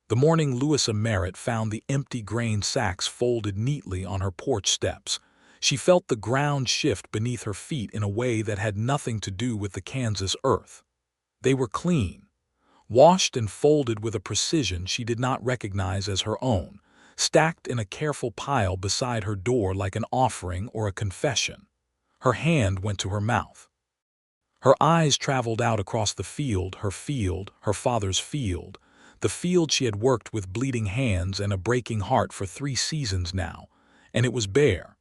The morning Louisa Merritt found the empty grain sacks folded neatly on her porch steps. She felt the ground shift beneath her feet in a way that had nothing to do with the Kansas earth. They were clean, washed and folded with a precision she did not recognize as her own, stacked in a careful pile beside her door like an offering or a confession. Her hand went to her mouth. Her eyes traveled out across the field, her father's field, the field she had worked with bleeding hands and a breaking heart for 3 seasons now, and it was bare.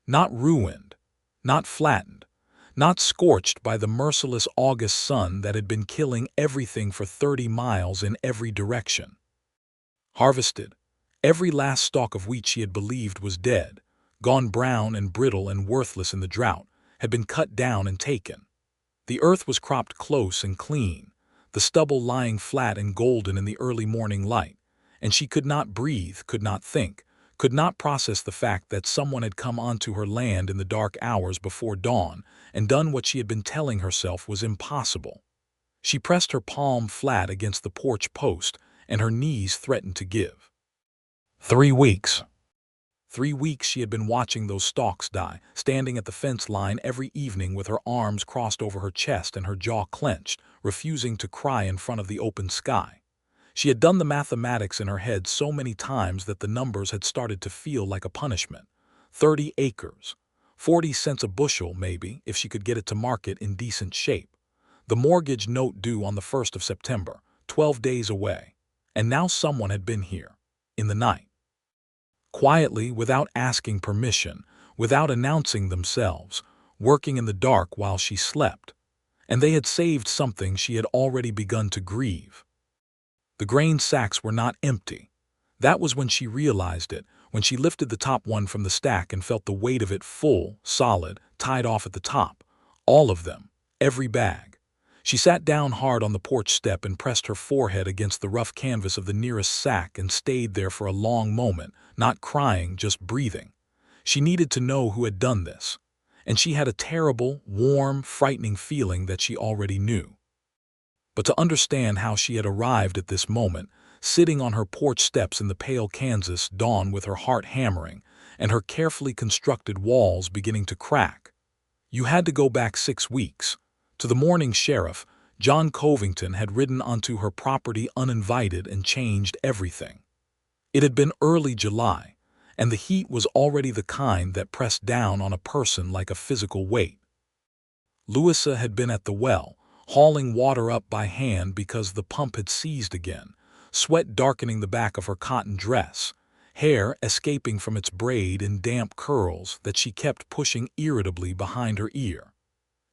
Not ruined, not flattened, not scorched by the merciless August sun that had been killing everything for 30 miles in every direction. Harvested, every last stalk of wheat she had believed was dead, gone brown and brittle and worthless in the drought, had been cut down and taken. The earth was cropped close and clean, the stubble lying flat and golden in the early morning light, and she could not breathe, could not think, could not process the fact that someone had come onto her land in the dark hours before dawn and done what she had been telling herself was impossible. She pressed her palm flat against the porch post, and her knees threatened to give. 3 weeks. 3 weeks she had been watching those stalks die, standing at the fence line every evening with her arms crossed over her chest and her jaw clenched, refusing to cry in front of the open sky. She had done the mathematics in her head so many times that the numbers had started to feel like a punishment. 30 acres. 40 cents a bushel, maybe, if she could get it to market in decent shape. The mortgage note due on the 1st of September, 12 days away. And now someone had been here, in the night. Quietly, without asking permission, without announcing themselves, working in the dark while she slept. And they had saved something she had already begun to grieve. The grain sacks were not empty. That was when she realized it, when she lifted the top one from the stack and felt the weight of it full, solid, tied off at the top. All of them, every bag. She sat down hard on the porch step and pressed her forehead against the rough canvas of the nearest sack and stayed there for a long moment, not crying, just breathing. She needed to know who had done this, and she had a terrible, warm, frightening feeling that she already knew. But to understand how she had arrived at this moment, sitting on her porch steps in the pale Kansas dawn with her heart hammering and her carefully constructed walls beginning to crack, you had to go back 6 weeks. To the morning sheriff, John Covington had ridden onto her property uninvited and changed everything. It had been early July, and the heat was already the kind that pressed down on a person like a physical weight. Louisa had been at the well, hauling water up by hand because the pump had seized again, sweat darkening the back of her cotton dress, hair escaping from its braid in damp curls that she kept pushing irritably behind her ear.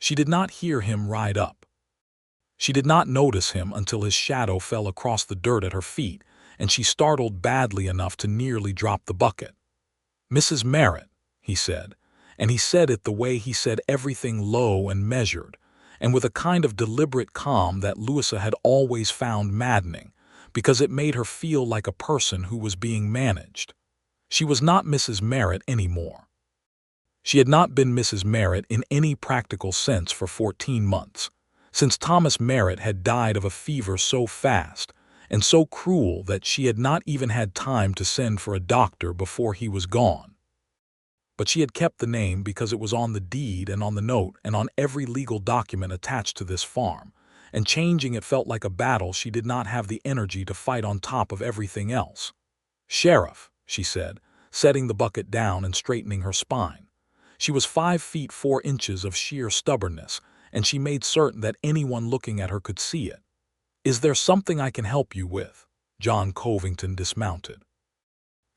She did not hear him ride up. She did not notice him until his shadow fell across the dirt at her feet, and she startled badly enough to nearly drop the bucket. "Mrs. Merritt," he said, and he said it the way he said everything, low and measured, and with a kind of deliberate calm that Louisa had always found maddening, because it made her feel like a person who was being managed. She was not Mrs. Merritt anymore. She had not been Mrs. Merritt in any practical sense for 14 months, since Thomas Merritt had died of a fever so fast and so cruel that she had not even had time to send for a doctor before he was gone. But she had kept the name because it was on the deed and on the note and on every legal document attached to this farm, and changing it felt like a battle she did not have the energy to fight on top of everything else. "Sheriff," she said, setting the bucket down and straightening her spine. She was 5 feet 4 inches of sheer stubbornness, and she made certain that anyone looking at her could see it. "Is there something I can help you with?" John Covington dismounted.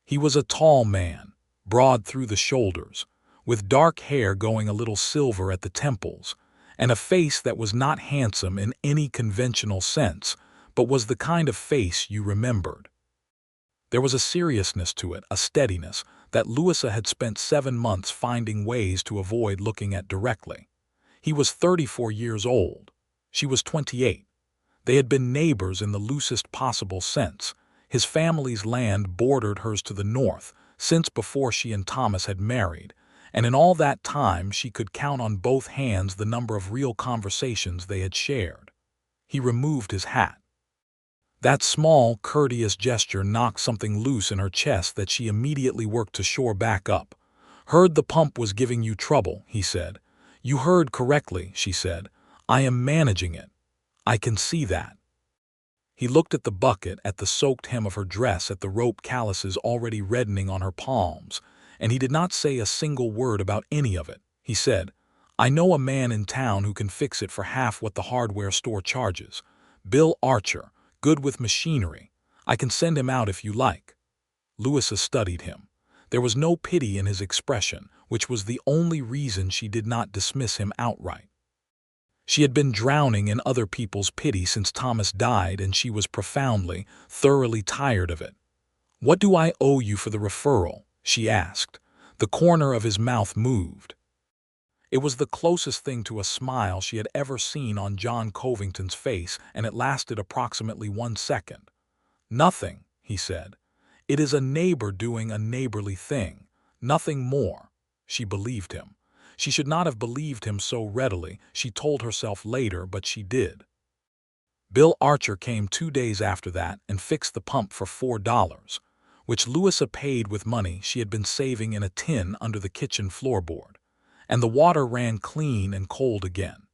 He was a tall man, broad through the shoulders, with dark hair going a little silver at the temples, and a face that was not handsome in any conventional sense, but was the kind of face you remembered. There was a seriousness to it, a steadiness, that Louisa had spent 7 months finding ways to avoid looking at directly. He was 34 years old. She was 28. They had been neighbors in the loosest possible sense. His family's land bordered hers to the north, since before she and Thomas had married, and in all that time she could count on both hands the number of real conversations they had shared. He removed his hat. That small, courteous gesture knocked something loose in her chest that she immediately worked to shore back up. "Heard the pump was giving you trouble," he said. "You heard correctly," she said. "I am managing it. I can see that." He looked at the bucket, at the soaked hem of her dress, at the rope calluses already reddening on her palms, and he did not say a single word about any of it. He said, "I know a man in town who can fix it for half what the hardware store charges. Bill Archer, good with machinery. I can send him out if you like." Louisa studied him. There was no pity in his expression, which was the only reason she did not dismiss him outright. She had been drowning in other people's pity since Thomas died, and she was profoundly, thoroughly tired of it. "What do I owe you for the referral?" she asked. The corner of his mouth moved. It was the closest thing to a smile she had ever seen on John Covington's face, and it lasted approximately 1 second. "Nothing," he said. "It is a neighbor doing a neighborly thing. Nothing more." She believed him. She should not have believed him so readily, she told herself later, but she did. Bill Archer came 2 days after that and fixed the pump for $4, which Louisa paid with money she had been saving in a tin under the kitchen floorboard. And the water ran clean and cold again.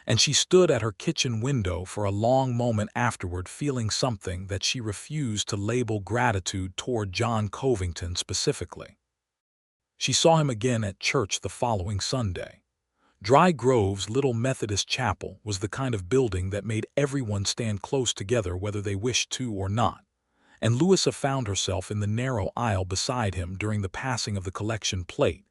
And she stood at her kitchen window for a long moment afterward, feeling something that she refused to label gratitude toward John Covington specifically. She saw him again at church the following Sunday. Dry Grove's little Methodist chapel was the kind of building that made everyone stand close together whether they wished to or not, and Louisa found herself in the narrow aisle beside him during the passing of the collection plate,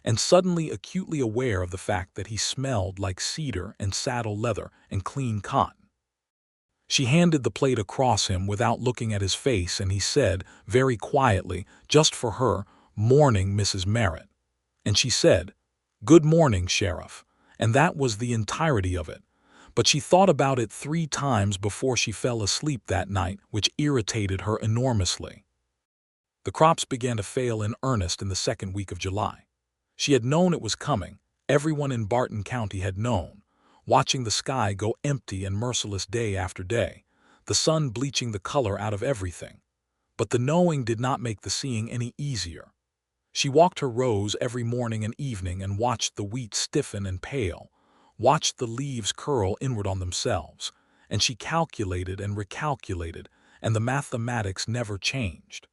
and suddenly acutely aware of the fact that he smelled like cedar and saddle leather and clean cotton. She handed the plate across him without looking at his face, and he said, very quietly, just for her, "Morning, Mrs. Merritt." And she said, "Good morning, Sheriff," and that was the entirety of it. But she thought about it 3 times before she fell asleep that night, which irritated her enormously. The crops began to fail in earnest in the 2nd week of July. She had known it was coming. Everyone in Barton County had known, watching the sky go empty and merciless day after day, the sun bleaching the color out of everything. But the knowing did not make the seeing any easier. She walked her rows every morning and evening and watched the wheat stiffen and pale, watched the leaves curl inward on themselves, and she calculated and recalculated, and the mathematics never changed.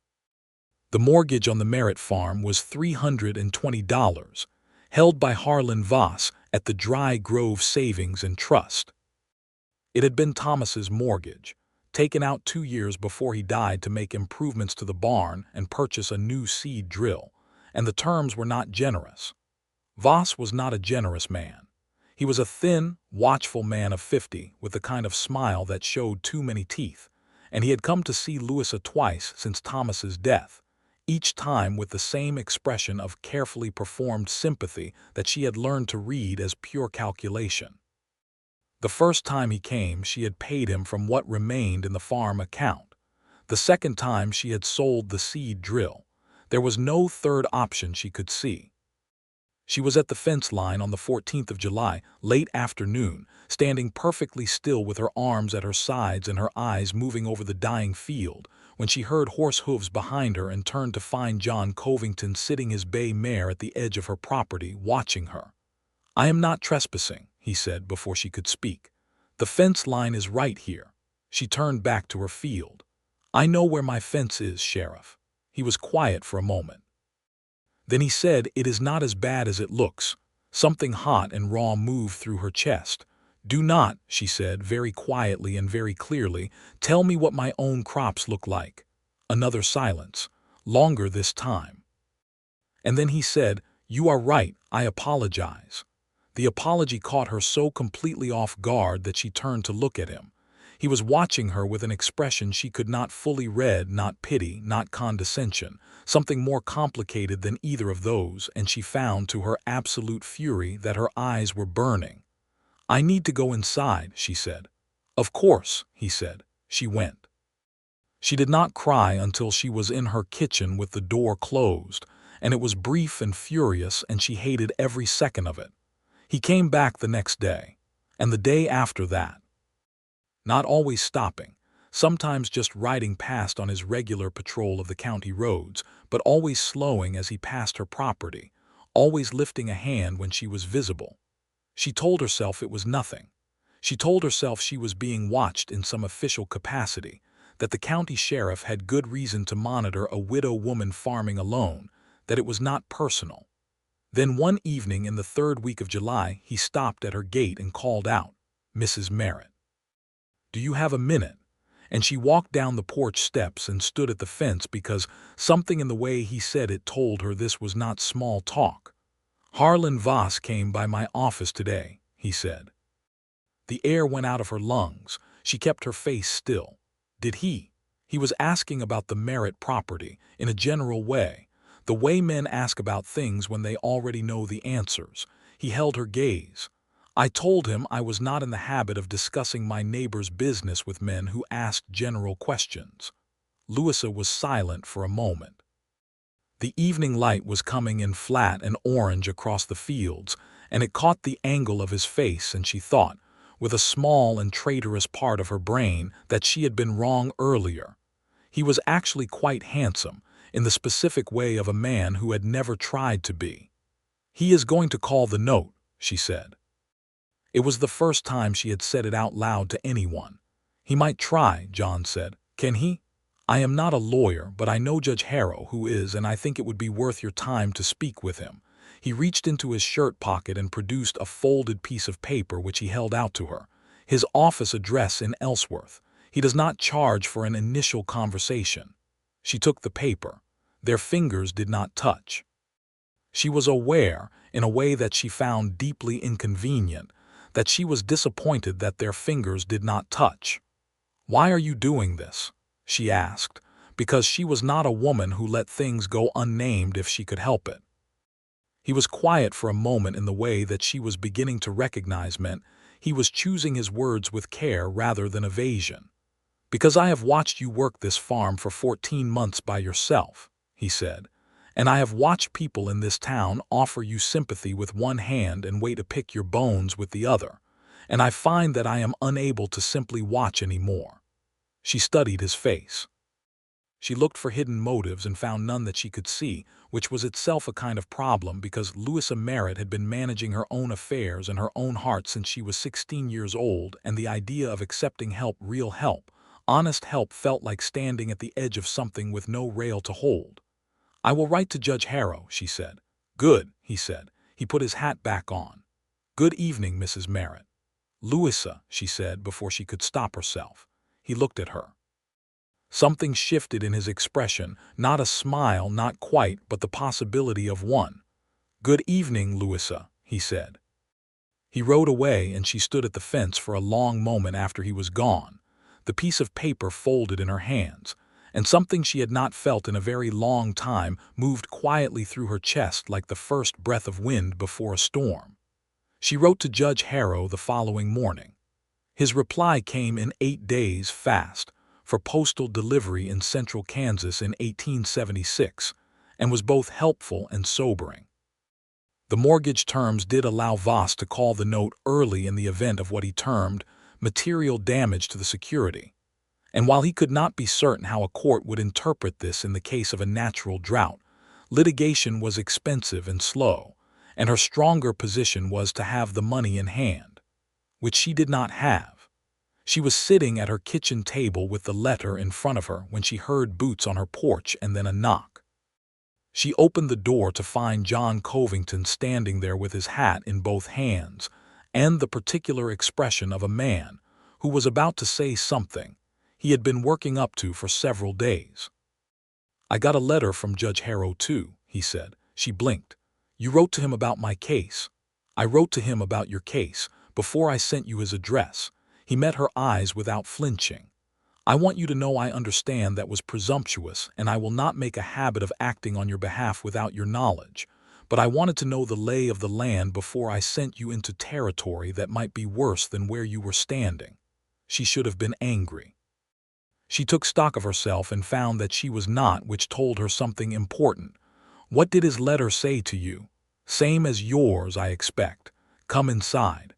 The mortgage on the Merritt farm was $320, held by Harlan Voss at the Dry Grove Savings and Trust. It had been Thomas's mortgage, taken out 2 years before he died to make improvements to the barn and purchase a new seed drill, and the terms were not generous. Voss was not a generous man. He was a thin, watchful man of 50 with the kind of smile that showed too many teeth, and he had come to see Louisa twice since Thomas's death, each time with the same expression of carefully performed sympathy that she had learned to read as pure calculation. The first time he came, she had paid him from what remained in the farm account. The second time she had sold the seed drill. There was no third option she could see. She was at the fence line on the 14th of July, late afternoon, standing perfectly still with her arms at her sides and her eyes moving over the dying field, when she heard horse hooves behind her and turned to find John Covington sitting his bay mare at the edge of her property, watching her. "I am not trespassing," he said before she could speak. "The fence line is right here." She turned back to her field. "I know where my fence is, Sheriff." He was quiet for a moment. Then he said, "It is not as bad as it looks." Something hot and raw moved through her chest. "Do not," she said, very quietly and very clearly, "tell me what my own crops look like." Another silence, longer this time. And then he said, "You are right, I apologize." The apology caught her so completely off guard that she turned to look at him. He was watching her with an expression she could not fully read, not pity, not condescension, something more complicated than either of those, and she found to her absolute fury that her eyes were burning. "I need to go inside," she said. "Of course," he said. She went. She did not cry until she was in her kitchen with the door closed, and it was brief and furious, and she hated every second of it. He came back the next day, and the day after that. Not always stopping. sometimes just riding past on his regular patrol of the county roads, but always slowing as he passed her property, always lifting a hand when she was visible. She told herself it was nothing. She told herself she was being watched in some official capacity, that the county sheriff had good reason to monitor a widow woman farming alone, that it was not personal. Then one evening in the third week of July, he stopped at her gate and called out, "Mrs. Merritt, do you have a minute?" And she walked down the porch steps and stood at the fence because something in the way he said it told her this was not small talk. "Harlan Voss came by my office today," he said. The air went out of her lungs. She kept her face still. Did he? He was asking about the Merritt property in a general way, the way men ask about things when they already know the answers. He held her gaze. "I told him I was not in the habit of discussing my neighbor's business with men who asked general questions." Louisa was silent for a moment. The evening light was coming in flat and orange across the fields, and it caught the angle of his face, and she thought, with a small and traitorous part of her brain, that she had been wrong earlier. He was actually quite handsome, in the specific way of a man who had never tried to be. "He is going to call the note," she said. It was the first time she had said it out loud to anyone. "He might try," John said. "Can he?" "I am not a lawyer, but I know Judge Harrow, who is, and I think it would be worth your time to speak with him." He reached into his shirt pocket and produced a folded piece of paper which he held out to her. "His office address in Ellsworth. He does not charge for an initial conversation." She took the paper. Their fingers did not touch. She was aware, in a way that she found deeply inconvenient, that she was disappointed that their fingers did not touch. "Why are you doing this?" she asked, because she was not a woman who let things go unnamed if she could help it. He was quiet for a moment in the way that she was beginning to recognize meant he was choosing his words with care rather than evasion. "Because I have watched you work this farm for 14 months by yourself," he said, "and I have watched people in this town offer you sympathy with one hand and wait to pick your bones with the other, and I find that I am unable to simply watch anymore." She studied his face. She looked for hidden motives and found none that she could see, which was itself a kind of problem because Louisa Merritt had been managing her own affairs and her own heart since she was 16 years old, and the idea of accepting help, real help, honest help, felt like standing at the edge of something with no rail to hold. "I will write to Judge Harrow," she said. "Good," he said. He put his hat back on. "Good evening, Mrs. Merritt." "Louisa," she said before she could stop herself. He looked at her. Something shifted in his expression, not a smile, not quite, but the possibility of one. "Good evening, Louisa," he said. He rode away and she stood at the fence for a long moment after he was gone, the piece of paper folded in her hands, and something she had not felt in a very long time moved quietly through her chest like the first breath of wind before a storm. She wrote to Judge Harrow the following morning. His reply came in 8 days fast, for postal delivery in central Kansas in 1876, and was both helpful and sobering. The mortgage terms did allow Voss to call the note early in the event of what he termed material damage to the security, and while he could not be certain how a court would interpret this in the case of a natural drought, litigation was expensive and slow, and her stronger position was to have the money in hand, which she did not have. She was sitting at her kitchen table with the letter in front of her when she heard boots on her porch and then a knock. She opened the door to find John Covington standing there with his hat in both hands and the particular expression of a man who was about to say something he had been working up to for several days. "I got a letter from Judge Harrow too," he said. She blinked. "You wrote to him about my case." "I wrote to him about your case before I sent you his address." He met her eyes without flinching. "I want you to know I understand that was presumptuous, and I will not make a habit of acting on your behalf without your knowledge, but I wanted to know the lay of the land before I sent you into territory that might be worse than where you were standing." She should have been angry. She took stock of herself and found that she was not, which told her something important. "What did his letter say to you?" "Same as yours, I expect. Come inside."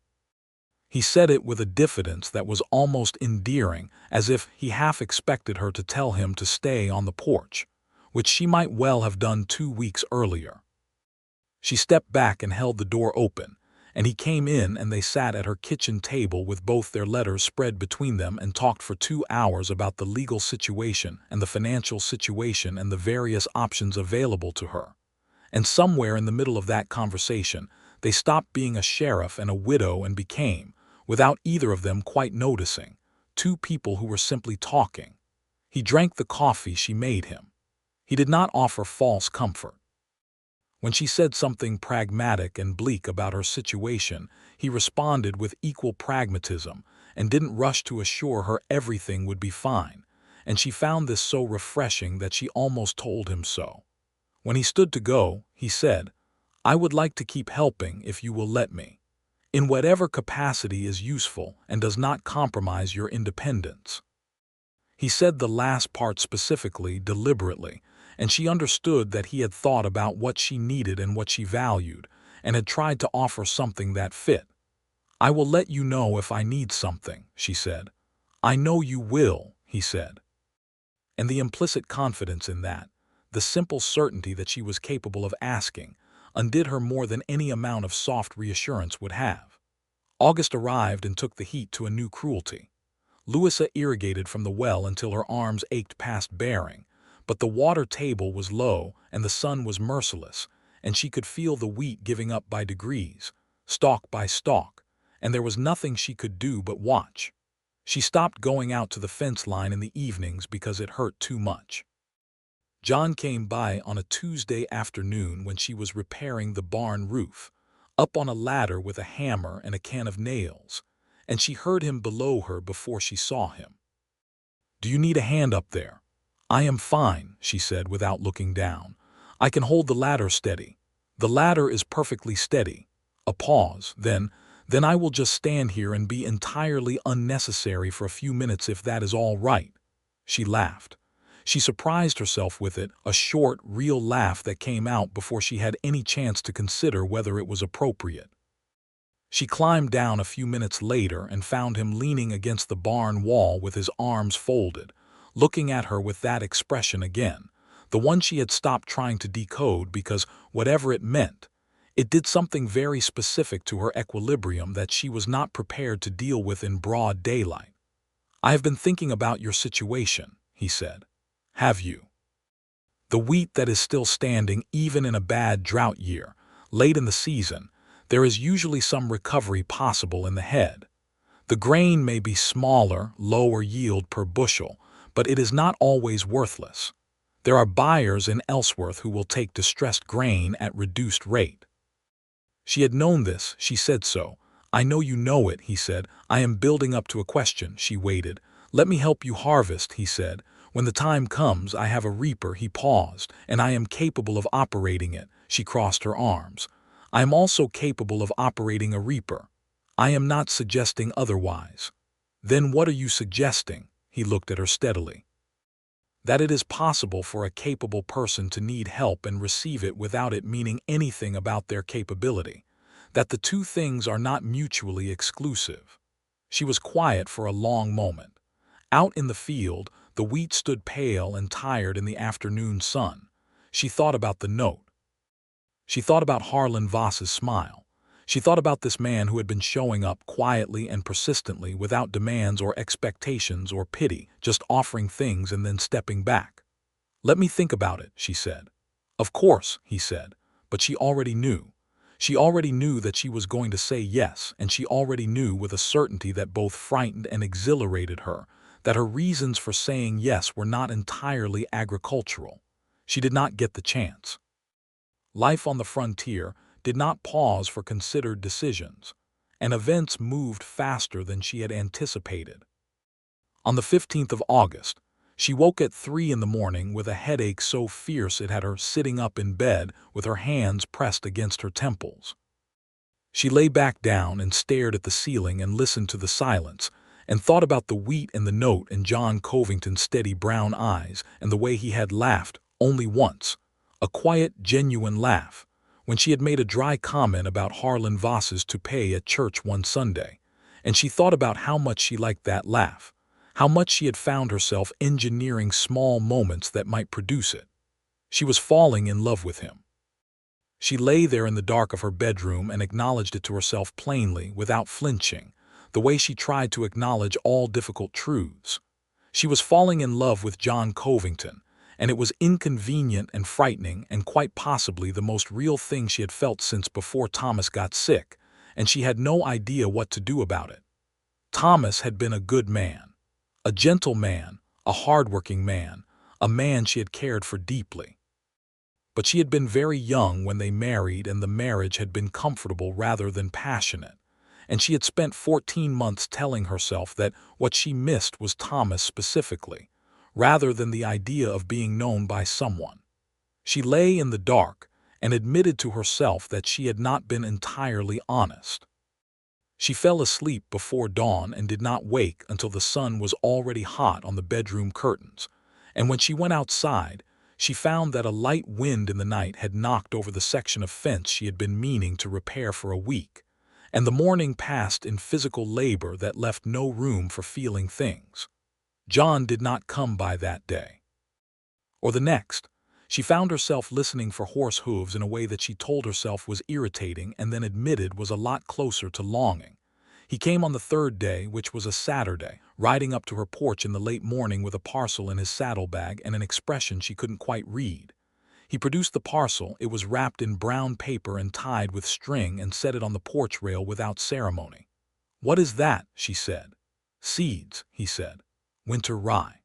He said it with a diffidence that was almost endearing, as if he half expected her to tell him to stay on the porch, which she might well have done 2 weeks earlier. She stepped back and held the door open, and he came in and they sat at her kitchen table with both their letters spread between them and talked for 2 hours about the legal situation and the financial situation and the various options available to her. And somewhere in the middle of that conversation, they stopped being a sheriff and a widow and became, without either of them quite noticing, two people who were simply talking. He drank the coffee she made him. He did not offer false comfort. When she said something pragmatic and bleak about her situation, he responded with equal pragmatism and didn't rush to assure her everything would be fine, and she found this so refreshing that she almost told him so. When he stood to go, he said, "I would like to keep helping if you will let me, in whatever capacity is useful and does not compromise your independence." He said the last part specifically, deliberately, and she understood that he had thought about what she needed and what she valued, and had tried to offer something that fit. "I will let you know if I need something," she said. "I know you will," he said. And the implicit confidence in that, the simple certainty that she was capable of asking, undid her more than any amount of soft reassurance would have. August arrived and took the heat to a new cruelty. Louisa irrigated from the well until her arms ached past bearing, but the water table was low and the sun was merciless, and she could feel the wheat giving up by degrees, stalk by stalk, and there was nothing she could do but watch. She stopped going out to the fence line in the evenings because it hurt too much. John came by on a Tuesday afternoon when she was repairing the barn roof, up on a ladder with a hammer and a can of nails, and she heard him below her before she saw him. "Do you need a hand up there?" "I am fine," she said without looking down. "I can hold the ladder steady." "The ladder is perfectly steady." A pause, then I will just stand here and be entirely unnecessary for a few minutes if that is all right." She laughed. She surprised herself with it, a short, real laugh that came out before she had any chance to consider whether it was appropriate. She climbed down a few minutes later and found him leaning against the barn wall with his arms folded, looking at her with that expression again, the one she had stopped trying to decode because, whatever it meant, it did something very specific to her equilibrium that she was not prepared to deal with in broad daylight. "I have been thinking about your situation," he said. "Have you?" "The wheat that is still standing even in a bad drought year, late in the season, there is usually some recovery possible in the head. The grain may be smaller, lower yield per bushel, but it is not always worthless. There are buyers in Ellsworth who will take distressed grain at reduced rate." She had known this, she said so. "I know you know it," he said. "I am building up to a question." She waited. "Let me help you harvest," he said. "When the time comes, I have a reaper." He paused. "And I am capable of operating it." She crossed her arms. "I am also capable of operating a reaper. I am not suggesting otherwise." "Then what are you suggesting?" He looked at her steadily. "That it is possible for a capable person to need help and receive it without it meaning anything about their capability. That the two things are not mutually exclusive." She was quiet for a long moment. Out in the field, the wheat stood pale and tired in the afternoon sun. She thought about the note. She thought about Harlan Voss's smile. She thought about this man who had been showing up quietly and persistently without demands or expectations or pity, just offering things and then stepping back. "Let me think about it," she said. "Of course," he said, but she already knew. She already knew that she was going to say yes, and she already knew with a certainty that both frightened and exhilarated her, that her reasons for saying yes were not entirely agricultural. She did not get the chance. Life on the frontier did not pause for considered decisions, and events moved faster than she had anticipated. On the 15th of August, she woke at 3 in the morning with a headache so fierce it had her sitting up in bed with her hands pressed against her temples. She lay back down and stared at the ceiling and listened to the silence, and thought about the wheat and the note and John Covington's steady brown eyes and the way he had laughed only once, a quiet, genuine laugh, when she had made a dry comment about Harlan Voss's toupee at church one Sunday, and she thought about how much she liked that laugh, how much she had found herself engineering small moments that might produce it. She was falling in love with him. She lay there in the dark of her bedroom and acknowledged it to herself plainly, without flinching, the way she tried to acknowledge all difficult truths. She was falling in love with John Covington, and it was inconvenient and frightening and quite possibly the most real thing she had felt since before Thomas got sick, and she had no idea what to do about it. Thomas had been a good man, a gentle man, a hard-working man, a man she had cared for deeply. But she had been very young when they married, and the marriage had been comfortable rather than passionate, and she had spent 14 months telling herself that what she missed was Thomas specifically, rather than the idea of being known by someone. She lay in the dark and admitted to herself that she had not been entirely honest. She fell asleep before dawn and did not wake until the sun was already hot on the bedroom curtains, and when she went outside, she found that a light wind in the night had knocked over the section of fence she had been meaning to repair for a week, and the morning passed in physical labor that left no room for feeling things. John did not come by that day. Or the next. She found herself listening for horse hooves in a way that she told herself was irritating and then admitted was a lot closer to longing. He came on the third day, which was a Saturday, riding up to her porch in the late morning with a parcel in his saddlebag and an expression she couldn't quite read. He produced the parcel. It was wrapped in brown paper and tied with string, and set it on the porch rail without ceremony. "What is that?" she said. "Seeds," he said. "Winter rye.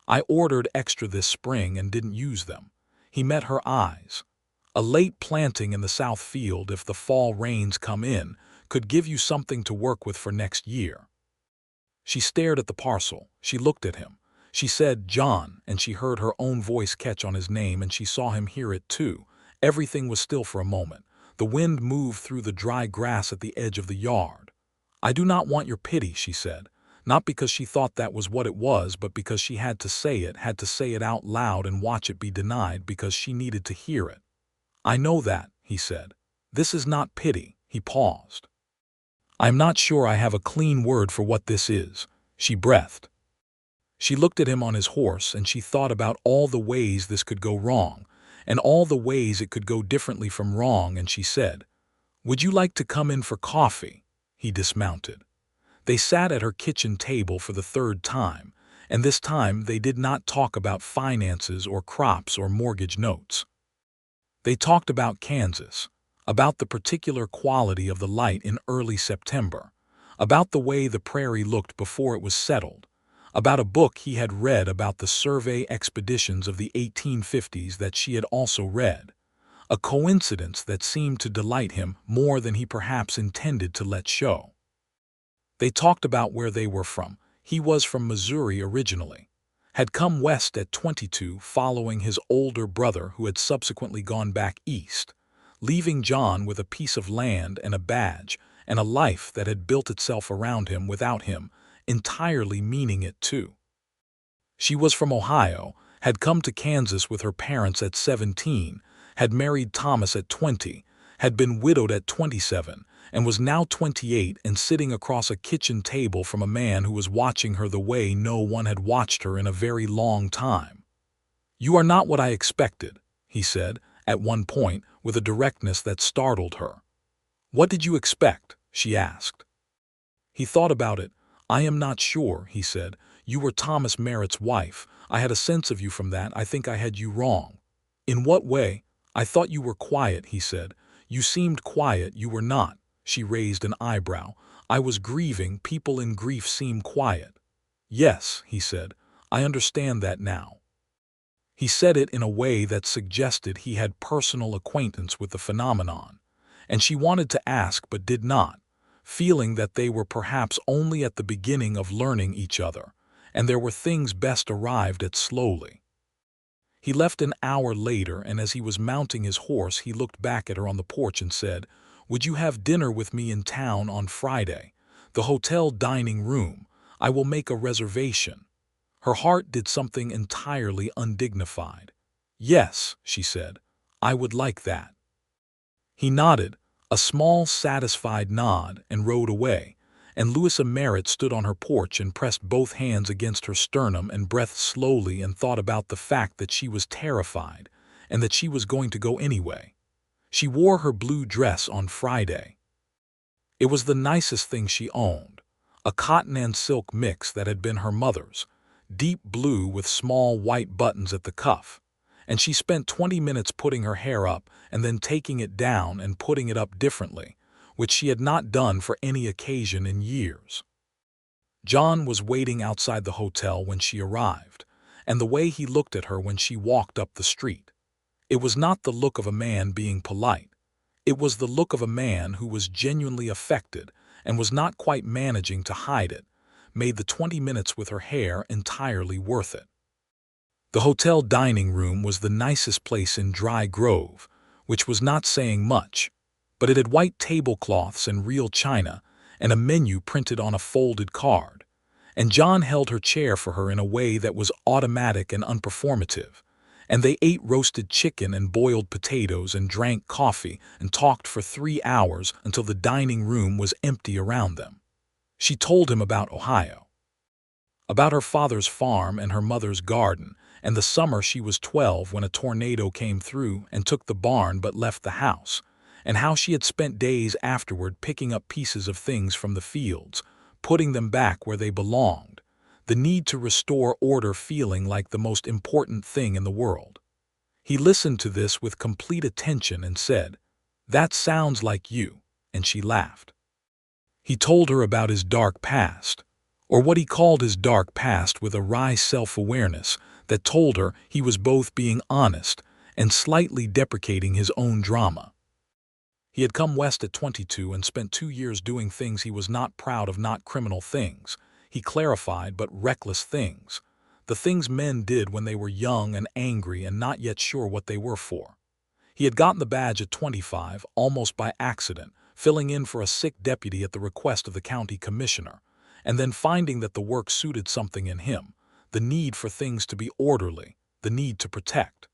I ordered extra this spring and didn't use them." He met her eyes. "A late planting in the south field, if the fall rains come in, could give you something to work with for next year." She stared at the parcel. She looked at him. She said, "John," and she heard her own voice catch on his name, and she saw him hear it too. Everything was still for a moment. The wind moved through the dry grass at the edge of the yard. "I do not want your pity," she said. Not because she thought that was what it was, but because she had to say it out loud and watch it be denied, because she needed to hear it. "I know that," he said. "This is not pity." He paused. "I am not sure I have a clean word for what this is," she breathed. She looked at him on his horse, and she thought about all the ways this could go wrong, and all the ways it could go differently from wrong, and she said, "Would you like to come in for coffee?" He dismounted. They sat at her kitchen table for the third time, and this time they did not talk about finances or crops or mortgage notes. They talked about Kansas, about the particular quality of the light in early September, about the way the prairie looked before it was settled, about a book he had read about the survey expeditions of the 1850s that she had also read, a coincidence that seemed to delight him more than he perhaps intended to let show. They talked about where they were from. He was from Missouri originally, had come west at 22 following his older brother who had subsequently gone back east, leaving John with a piece of land and a badge and a life that had built itself around him without him entirely meaning it too. She was from Ohio, had come to Kansas with her parents at 17, had married Thomas at 20, had been widowed at 27, and was now 28 and sitting across a kitchen table from a man who was watching her the way no one had watched her in a very long time. "You are not what I expected," he said, at one point, with a directness that startled her. "What did you expect?" she asked. He thought about it. "I am not sure," he said. "You were Thomas Merritt's wife. I had a sense of you from that. I think I had you wrong." "In what way?" "I thought you were quiet," he said. "You seemed quiet. You were not." She raised an eyebrow. "I was grieving. People in grief seem quiet." "Yes," he said. "I understand that now." He said it in a way that suggested he had personal acquaintance with the phenomenon, and she wanted to ask but did not, feeling that they were perhaps only at the beginning of learning each other, and there were things best arrived at slowly. He left an hour later, and as he was mounting his horse he looked back at her on the porch and said, "Would you have dinner with me in town on Friday? The hotel dining room. I will make a reservation." Her heart did something entirely undignified. "Yes," she said, "I would like that." He nodded, a small satisfied nod, and rode away, and Louisa Merritt stood on her porch and pressed both hands against her sternum and breathed slowly and thought about the fact that she was terrified and that she was going to go anyway. She wore her blue dress on Friday. It was the nicest thing she owned, a cotton and silk mix that had been her mother's, deep blue with small white buttons at the cuff, and she spent 20 minutes putting her hair up and then taking it down and putting it up differently, which she had not done for any occasion in years. John was waiting outside the hotel when she arrived, and the way he looked at her when she walked up the street. It was not the look of a man being polite. It was the look of a man who was genuinely affected and was not quite managing to hide it, made the 20 minutes with her hair entirely worth it. The hotel dining room was the nicest place in Dry Grove, which was not saying much, but it had white tablecloths and real china and a menu printed on a folded card, and John held her chair for her in a way that was automatic and unperformative, and they ate roasted chicken and boiled potatoes and drank coffee and talked for 3 hours until the dining room was empty around them. She told him about Ohio, about her father's farm and her mother's garden, and the summer she was 12 when a tornado came through and took the barn but left the house, and how she had spent days afterward picking up pieces of things from the fields, putting them back where they belonged, the need to restore order feeling like the most important thing in the world. He listened to this with complete attention and said, "That sounds like you," and she laughed. He told her about his dark past, or what he called his dark past, with a wry self-awareness that told her he was both being honest and slightly deprecating his own drama. He had come west at 22 and spent 2 years doing things he was not proud of, not criminal things, he clarified, but reckless things. The things men did when they were young and angry and not yet sure what they were for. He had gotten the badge at 25, almost by accident, filling in for a sick deputy at the request of the county commissioner, and then finding that the work suited something in him, the need for things to be orderly, the need to protect.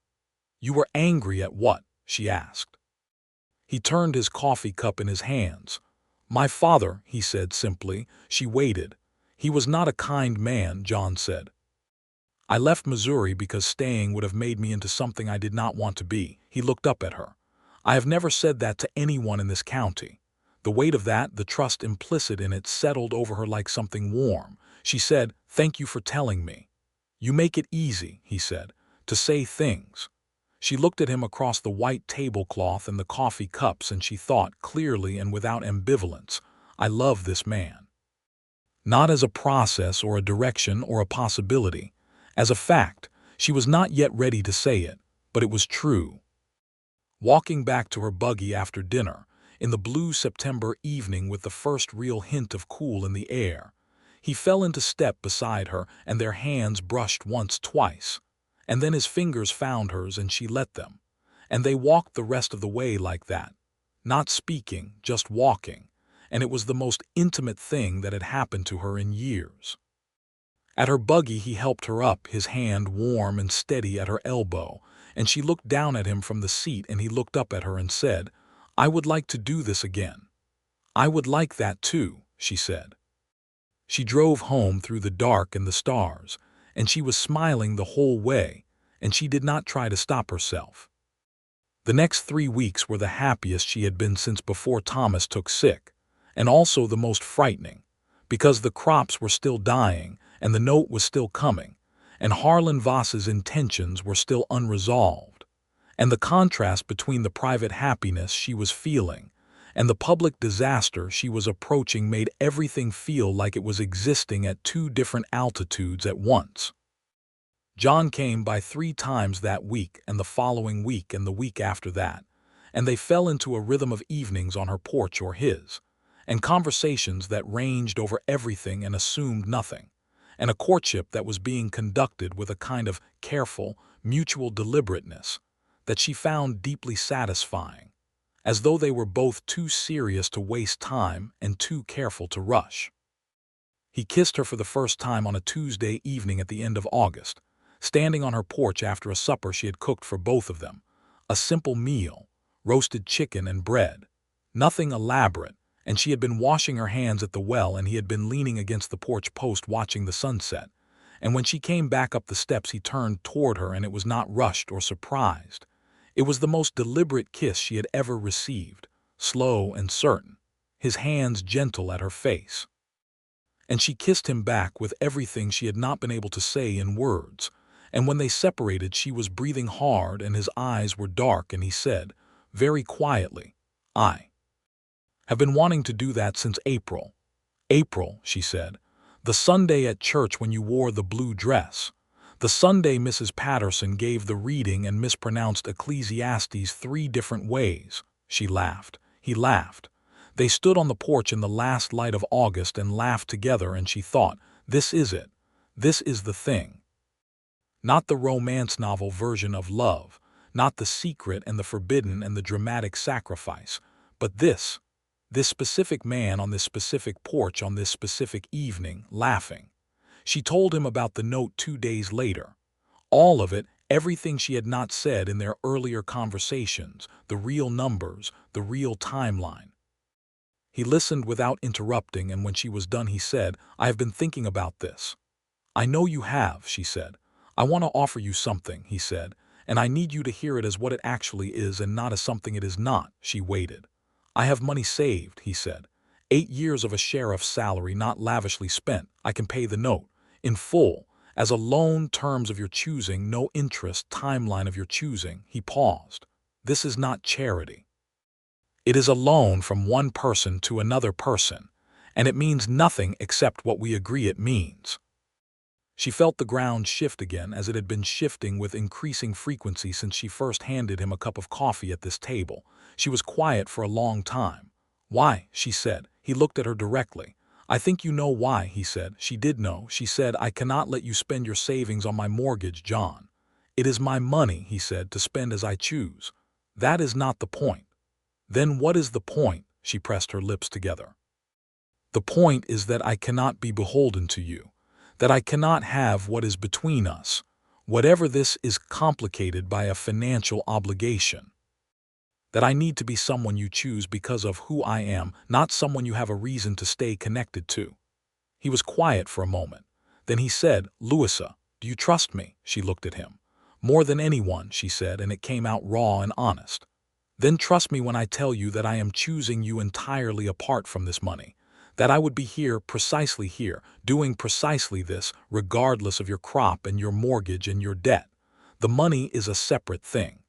"You were angry at what?" she asked. He turned his coffee cup in his hands. "My father," he said simply. She waited. "He was not a kind man," John said. "I left Missouri because staying would have made me into something I did not want to be." He looked up at her. "I have never said that to anyone in this county." The weight of that, the trust implicit in it, settled over her like something warm. She said, "Thank you for telling me." "You make it easy," he said, "to say things." She looked at him across the white tablecloth and the coffee cups, and she thought, clearly and without ambivalence, "I love this man." Not as a process or a direction or a possibility. As a fact, she was not yet ready to say it, but it was true. Walking back to her buggy after dinner, in the blue September evening with the first real hint of cool in the air, he fell into step beside her and their hands brushed once, twice. And then his fingers found hers and she let them. And they walked the rest of the way like that. Not speaking, just walking. And it was the most intimate thing that had happened to her in years. At her buggy he helped her up, his hand warm and steady at her elbow, and she looked down at him from the seat and he looked up at her and said, "I would like to do this again." "I would like that too," she said. She drove home through the dark and the stars, and she was smiling the whole way, and she did not try to stop herself. The next 3 weeks were the happiest she had been since before Thomas took sick, and also the most frightening, because the crops were still dying, and the note was still coming, and Harlan Voss's intentions were still unresolved, and the contrast between the private happiness she was feeling and the public disaster she was approaching made everything feel like it was existing at 2 different altitudes at once. John came by 3 times that week and the following week and the week after that, and they fell into a rhythm of evenings on her porch or his, and conversations that ranged over everything and assumed nothing, and a courtship that was being conducted with a kind of careful, mutual deliberateness that she found deeply satisfying, as though they were both too serious to waste time and too careful to rush. He kissed her for the first time on a Tuesday evening at the end of August, standing on her porch after a supper she had cooked for both of them, a simple meal, roasted chicken and bread, nothing elaborate, and she had been washing her hands at the well, and he had been leaning against the porch post watching the sunset. And when she came back up the steps, he turned toward her, and it was not rushed or surprised. It was the most deliberate kiss she had ever received, slow and certain, his hands gentle at her face. And she kissed him back with everything she had not been able to say in words. And when they separated, she was breathing hard and his eyes were dark, and he said, very quietly, "I have been wanting to do that since April." "April," she said. "The Sunday at church when you wore the blue dress. The Sunday Mrs. Patterson gave the reading and mispronounced Ecclesiastes 3 different ways." She laughed. He laughed. They stood on the porch in the last light of August and laughed together, and she thought, this is it. This is the thing. Not the romance novel version of love, not the secret and the forbidden and the dramatic sacrifice, but this specific man on this specific porch on this specific evening, laughing. She told him about the note 2 days later. All of it, everything she had not said in their earlier conversations, the real numbers, the real timeline. He listened without interrupting, and when she was done he said, "I have been thinking about this." "I know you have," she said. "I want to offer you something," he said, "and I need you to hear it as what it actually is and not as something it is not." She waited. "I have money saved," he said. 8 years of a sheriff's salary, not lavishly spent. I can pay the note in full, as a loan, terms of your choosing, no interest, timeline of your choosing." He paused. "This is not charity. It is a loan from one person to another person, and it means nothing except what we agree it means." She felt the ground shift again, as it had been shifting with increasing frequency since she first handed him a cup of coffee at this table. She was quiet for a long time. "Why?" she said. He looked at her directly. "I think you know why," he said. She did know. She said, "I cannot let you spend your savings on my mortgage, John. It is my money," he said, "to spend as I choose. That is not the point." "Then what is the point?" She pressed her lips together. "The point is that I cannot be beholden to you, that I cannot have what is between us, whatever this is, complicated by a financial obligation. That I need to be someone you choose because of who I am, not someone you have a reason to stay connected to." He was quiet for a moment. Then he said, "Louisa, do you trust me?" She looked at him. "More than anyone," she said, and it came out raw and honest. "Then trust me when I tell you that I am choosing you entirely apart from this money, that I would be here, precisely here, doing precisely this, regardless of your crop and your mortgage and your debt. The money is a separate thing.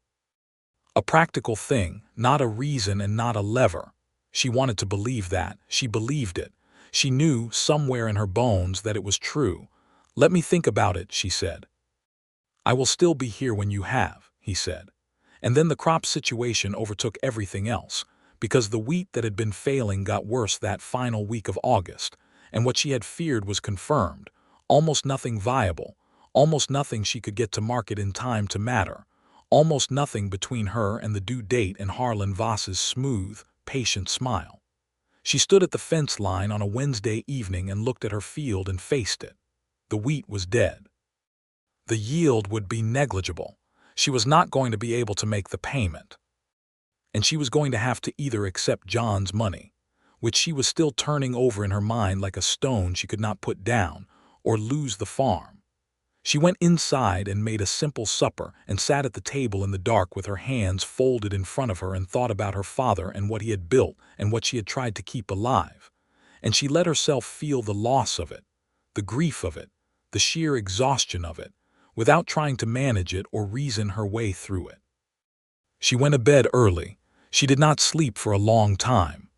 A practical thing, not a reason and not a lever." She wanted to believe that. She believed it. She knew, somewhere in her bones, that it was true. "Let me think about it," she said. "I will still be here when you have," he said. And then the crop situation overtook everything else, because the wheat that had been failing got worse that final week of August, and what she had feared was confirmed. Almost nothing viable, almost nothing she could get to market in time to matter, almost nothing between her and the due date and Harlan Voss's smooth, patient smile. She stood at the fence line on a Wednesday evening and looked at her field and faced it. The wheat was dead. The yield would be negligible. She was not going to be able to make the payment. And she was going to have to either accept John's money, which she was still turning over in her mind like a stone she could not put down, or lose the farm. She went inside and made a simple supper and sat at the table in the dark with her hands folded in front of her and thought about her father and what he had built and what she had tried to keep alive. And she let herself feel the loss of it, the grief of it, the sheer exhaustion of it, without trying to manage it or reason her way through it. She went to bed early. She did not sleep for a long time.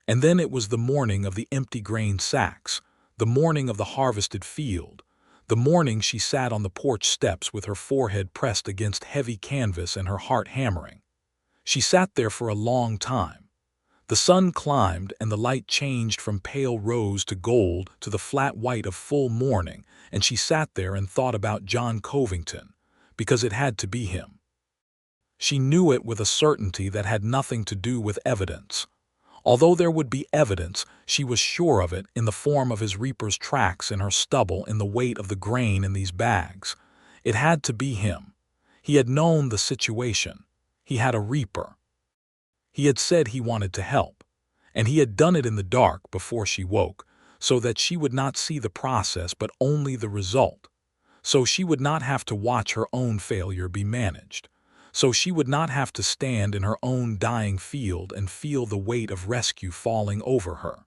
And then it was the morning of the empty grain sacks, the morning of the harvested field, the morning she sat on the porch steps with her forehead pressed against heavy canvas and her heart hammering. She sat there for a long time. The sun climbed and the light changed from pale rose to gold to the flat white of full morning, and she sat there and thought about John Covington, because it had to be him. She knew it with a certainty that had nothing to do with evidence. Although there would be evidence, she was sure of it, in the form of his reaper's tracks in her stubble, in the weight of the grain in these bags. It had to be him. He had known the situation. He had a reaper. He had said he wanted to help. and he had done it in the dark before she woke, so that she would not see the process but only the result. So she would not have to watch her own failure be managed. So she would not have to stand in her own dying field and feel the weight of rescue falling over her.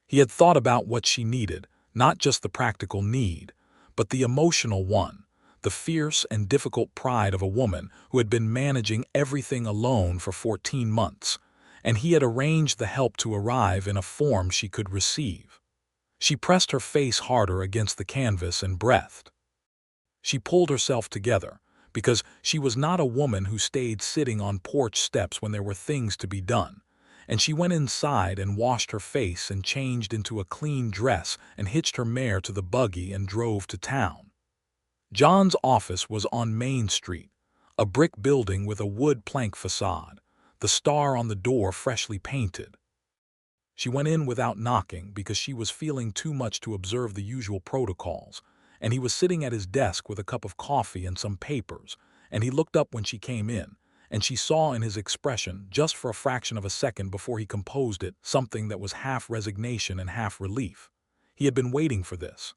He had thought about what she needed, not just the practical need, but the emotional one, the fierce and difficult pride of a woman who had been managing everything alone for 14 months, and he had arranged the help to arrive in a form she could receive. She pressed her face harder against the canvas and breathed. She pulled herself together, because she was not a woman who stayed sitting on porch steps when there were things to be done, and she went inside and washed her face and changed into a clean dress and hitched her mare to the buggy and drove to town. John's office was on Main Street, a brick building with a wood plank facade, the star on the door freshly painted. She went in without knocking because she was feeling too much to observe the usual protocols, and he was sitting at his desk with a cup of coffee and some papers, and he looked up when she came in, and she saw in his expression, just for a fraction of a second before he composed it, something that was half resignation and half relief. He had been waiting for this.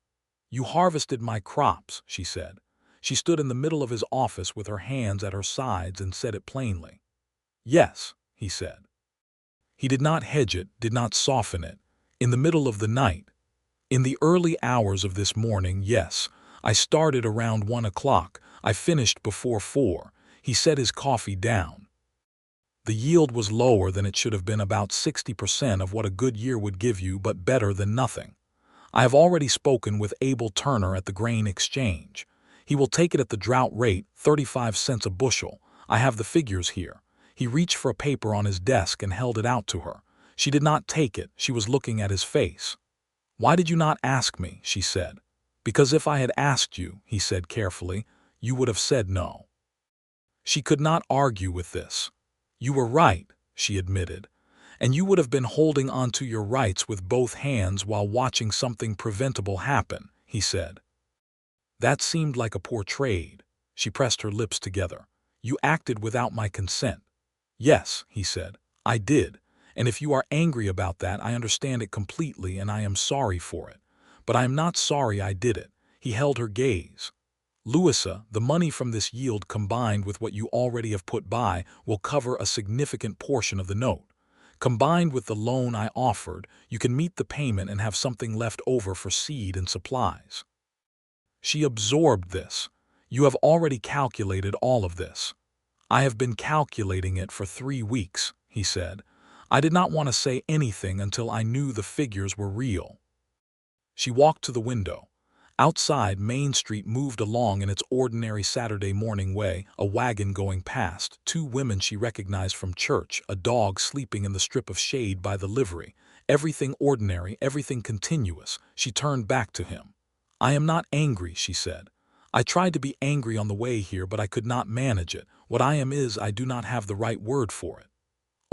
"You harvested my crops," she said. She stood in the middle of his office with her hands at her sides and said it plainly. "Yes," he said. He did not hedge it, did not soften it. "In the middle of the night. In the early hours of this morning, yes. I started around 1 o'clock. I finished before 4. He set his coffee down. The yield was lower than it should have been, about 60% of what a good year would give you, but better than nothing. I have already spoken with Abel Turner at the grain exchange. He will take it at the drought rate, 35 cents a bushel. I have the figures here." He reached for a paper on his desk and held it out to her. She did not take it. She was looking at his face. "Why did you not ask me?" she said. "Because if I had asked you," he said carefully, "you would have said no." She could not argue with this. "You were right," she admitted, "and you would have been holding on to your rights with both hands while watching something preventable happen," he said. "That seemed like a poor trade." She pressed her lips together. "You acted without my consent." "Yes," he said, "I did. And if you are angry about that, I understand it completely and I am sorry for it. But I am not sorry I did it." He held her gaze. "Louisa, the money from this yield combined with what you already have put by will cover a significant portion of the note. Combined with the loan I offered, you can meet the payment and have something left over for seed and supplies." She absorbed this. "You have already calculated all of this." "I have been calculating it for 3 weeks," he said. "I did not want to say anything until I knew the figures were real." She walked to the window. Outside, Main Street moved along in its ordinary Saturday morning way, a wagon going past, 2 women she recognized from church, a dog sleeping in the strip of shade by the livery. Everything ordinary, everything continuous. She turned back to him. "I am not angry," she said. "I tried to be angry on the way here, but I could not manage it. What I am is, I do not have the right word for it."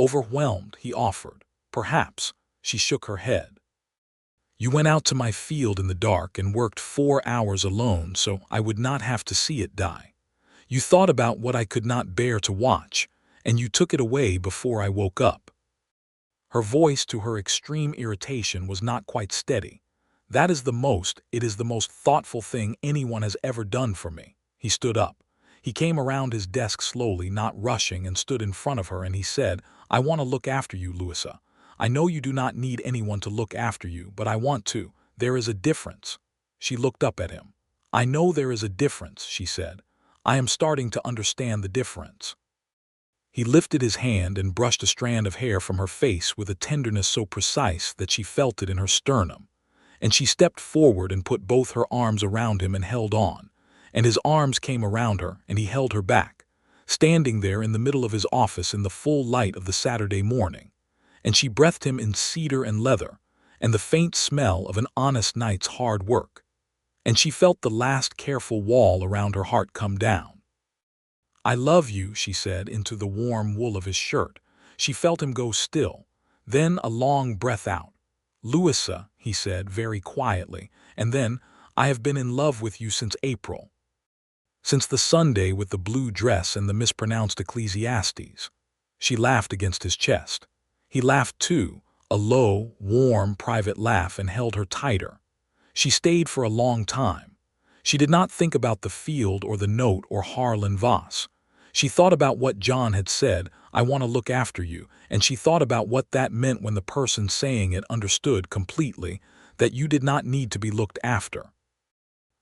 "Overwhelmed," he offered. "Perhaps." She shook her head. "You went out to my field in the dark and worked 4 hours alone so I would not have to see it die. You thought about what I could not bear to watch, and you took it away before I woke up." Her voice, to her extreme irritation, was not quite steady. "It is the most thoughtful thing anyone has ever done for me." He stood up. He came around his desk slowly, not rushing, and stood in front of her, and he said, "I want to look after you, Louisa. I know you do not need anyone to look after you, but I want to. There is a difference." She looked up at him. "I know there is a difference," she said. "I am starting to understand the difference." He lifted his hand and brushed a strand of hair from her face with a tenderness so precise that she felt it in her sternum. And she stepped forward and put both her arms around him and held on. And his arms came around her, and he held her back, standing there in the middle of his office in the full light of the Saturday morning. And she breathed him in cedar and leather, and the faint smell of an honest night's hard work. And she felt the last careful wall around her heart come down. "I love you," she said, into the warm wool of his shirt. She felt him go still, then a long breath out. "Louisa," he said very quietly, and then, "I have been in love with you since April. Since the Sunday with the blue dress and the mispronounced Ecclesiastes." She laughed against his chest. He laughed too, a low, warm, private laugh, and held her tighter. She stayed for a long time. She did not think about the field or the note or Harlan Voss. She thought about what John had said, "I want to look after you," and she thought about what that meant when the person saying it understood completely that you did not need to be looked after.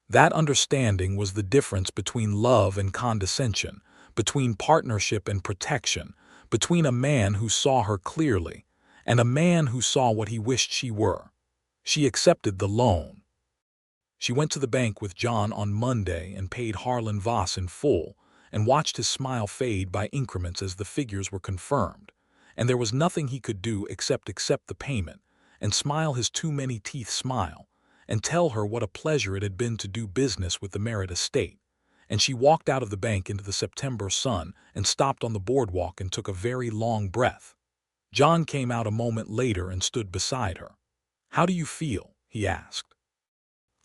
That understanding was the difference between love and condescension, between partnership and protection, between a man who saw her clearly and a man who saw what he wished she were. She accepted the loan. She went to the bank with John on Monday and paid Harlan Voss in full, and watched his smile fade by increments as the figures were confirmed. And there was nothing he could do except accept the payment, and smile his too many teeth smile, and tell her what a pleasure it had been to do business with the Merritt estate. And she walked out of the bank into the September sun and stopped on the boardwalk and took a very long breath. John came out a moment later and stood beside her. "How do you feel?" he asked.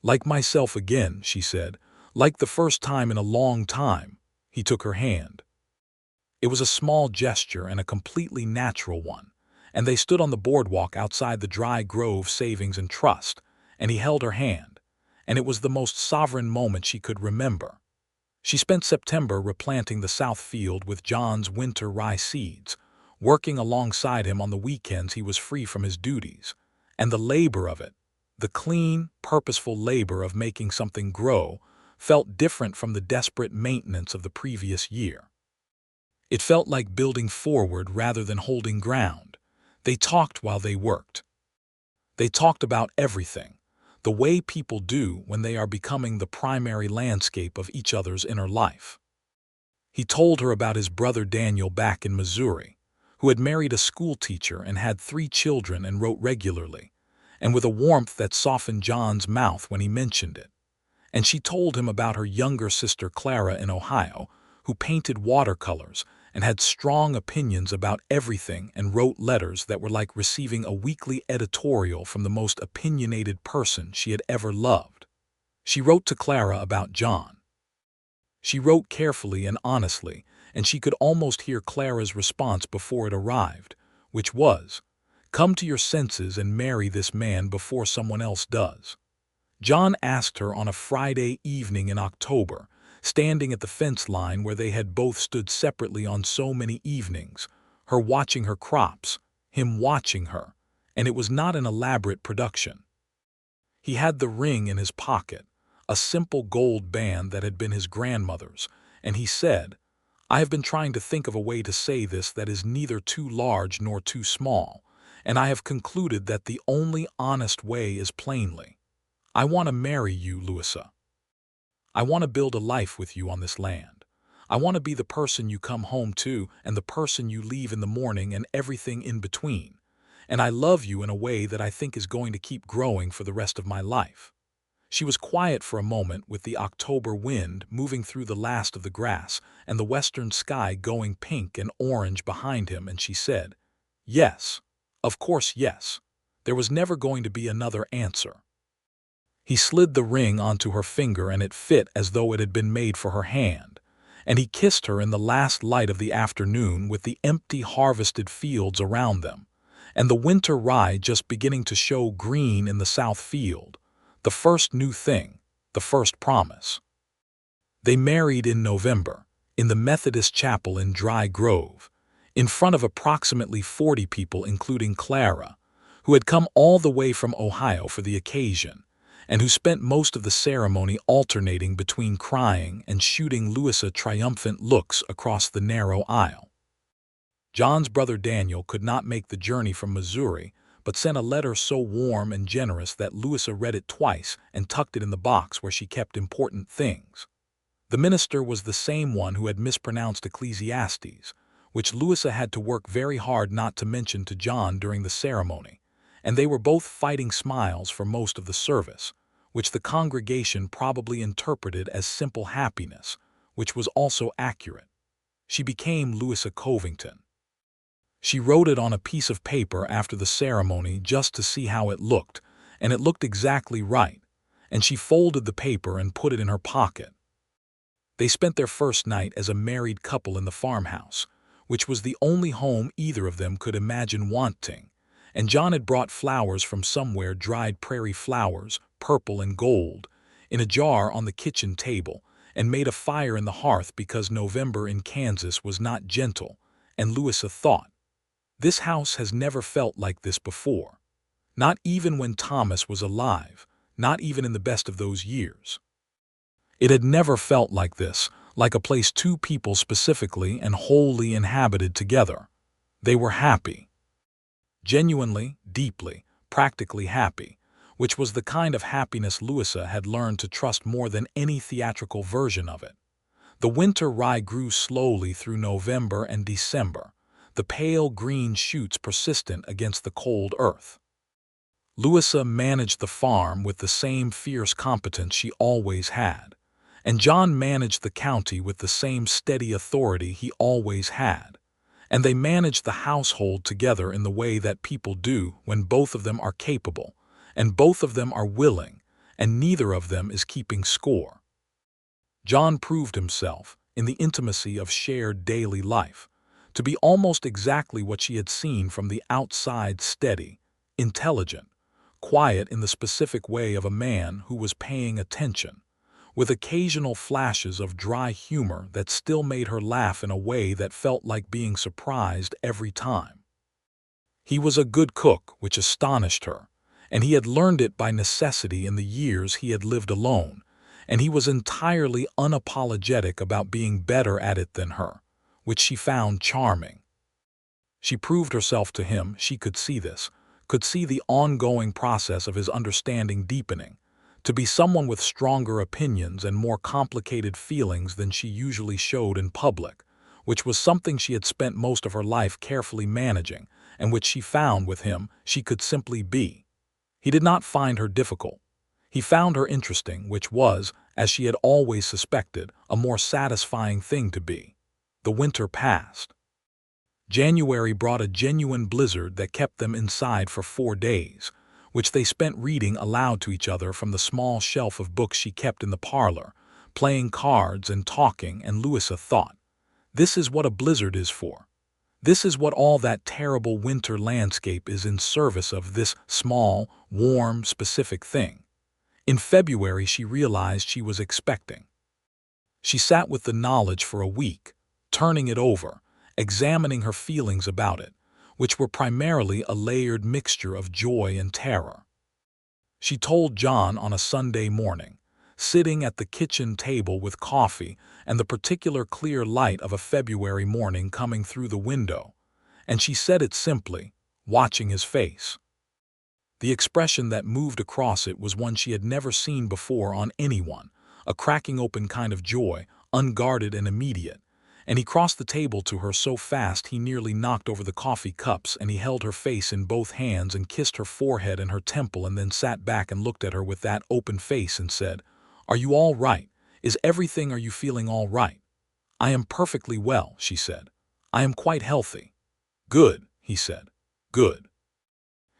"Like myself again," she said. "Like the first time in a long time." He took her hand. It was a small gesture and a completely natural one, and they stood on the boardwalk outside the Dry Grove Savings and Trust, and he held her hand, and it was the most sovereign moment she could remember. She spent September replanting the south field with John's winter rye seeds, working alongside him on the weekends he was free from his duties, and the labor of it, the clean, purposeful labor of making something grow, felt different from the desperate maintenance of the previous year. It felt like building forward rather than holding ground. They talked while they worked. They talked about everything, the way people do when they are becoming the primary landscape of each other's inner life. He told her about his brother Daniel back in Missouri, who had married a school teacher and had 3 children and wrote regularly, and with a warmth that softened John's mouth when he mentioned it. And she told him about her younger sister Clara in Ohio, who painted watercolors and had strong opinions about everything and wrote letters that were like receiving a weekly editorial from the most opinionated person she had ever loved. She wrote to Clara about John. She wrote carefully and honestly, and she could almost hear Clara's response before it arrived, which was, "Come to your senses and marry this man before someone else does." John asked her on a Friday evening in October, standing at the fence line where they had both stood separately on so many evenings, her watching her crops, him watching her, and it was not an elaborate production. He had the ring in his pocket, a simple gold band that had been his grandmother's, and he said, "I have been trying to think of a way to say this that is neither too large nor too small, and I have concluded that the only honest way is plainly, I want to marry you, Louisa. I want to build a life with you on this land. I want to be the person you come home to and the person you leave in the morning and everything in between. And I love you in a way that I think is going to keep growing for the rest of my life." She was quiet for a moment with the October wind moving through the last of the grass and the western sky going pink and orange behind him, and she said, "Yes, of course yes." There was never going to be another answer. He slid the ring onto her finger and it fit as though it had been made for her hand, and he kissed her in the last light of the afternoon with the empty harvested fields around them, and the winter rye just beginning to show green in the south field, the first new thing, the first promise. They married in November, in the Methodist chapel in Dry Grove, in front of approximately 40 people including Clara, who had come all the way from Ohio for the occasion, and who spent most of the ceremony alternating between crying and shooting Louisa triumphant looks across the narrow aisle. John's brother Daniel could not make the journey from Missouri, but sent a letter so warm and generous that Louisa read it twice and tucked it in the box where she kept important things. The minister was the same one who had mispronounced Ecclesiastes, which Louisa had to work very hard not to mention to John during the ceremony, and they were both fighting smiles for most of the service, which the congregation probably interpreted as simple happiness, which was also accurate. She became Louisa Covington. She wrote it on a piece of paper after the ceremony just to see how it looked, and it looked exactly right, and she folded the paper and put it in her pocket. They spent their first night as a married couple in the farmhouse, which was the only home either of them could imagine wanting, and John had brought flowers from somewhere, dried prairie flowers, purple and gold, in a jar on the kitchen table, and made a fire in the hearth because November in Kansas was not gentle, and Louisa thought, "This house has never felt like this before. Not even when Thomas was alive, not even in the best of those years. It had never felt like this, like a place two people specifically and wholly inhabited together. They were happy. Genuinely, deeply, practically happy, which was the kind of happiness Louisa had learned to trust more than any theatrical version of it. The winter rye grew slowly through November and December, the pale green shoots persistent against the cold earth. Louisa managed the farm with the same fierce competence she always had, and John managed the county with the same steady authority he always had, and they managed the household together in the way that people do when both of them are capable, and both of them are willing, and neither of them is keeping score. John proved himself, in the intimacy of shared daily life, to be almost exactly what she had seen from the outside: steady, intelligent, quiet in the specific way of a man who was paying attention, with occasional flashes of dry humor that still made her laugh in a way that felt like being surprised every time. He was a good cook, which astonished her, and he had learned it by necessity in the years he had lived alone, and he was entirely unapologetic about being better at it than her, which she found charming. She proved herself to him. She could see this, could see the ongoing process of his understanding deepening, to be someone with stronger opinions and more complicated feelings than she usually showed in public, which was something she had spent most of her life carefully managing, and which she found with him she could simply be. He did not find her difficult. He found her interesting, which was, as she had always suspected, a more satisfying thing to be. The winter passed. January brought a genuine blizzard that kept them inside for 4 days, which they spent reading aloud to each other from the small shelf of books she kept in the parlor, playing cards and talking, and Louisa thought, "This is what a blizzard is for. This is what all that terrible winter landscape is in service of, this small, warm, specific thing." In February she realized she was expecting. She sat with the knowledge for a week, turning it over, examining her feelings about it, which were primarily a layered mixture of joy and terror. She told John on a Sunday morning, sitting at the kitchen table with coffee and the particular clear light of a February morning coming through the window, and she said it simply, watching his face. The expression that moved across it was one she had never seen before on anyone, a cracking open kind of joy, unguarded and immediate, and he crossed the table to her so fast he nearly knocked over the coffee cups, and he held her face in both hands and kissed her forehead and her temple, and then sat back and looked at her with that open face and said, "Are you all right? Are you feeling all right?" "I am perfectly well," she said. "I am quite healthy." "Good," he said. "Good."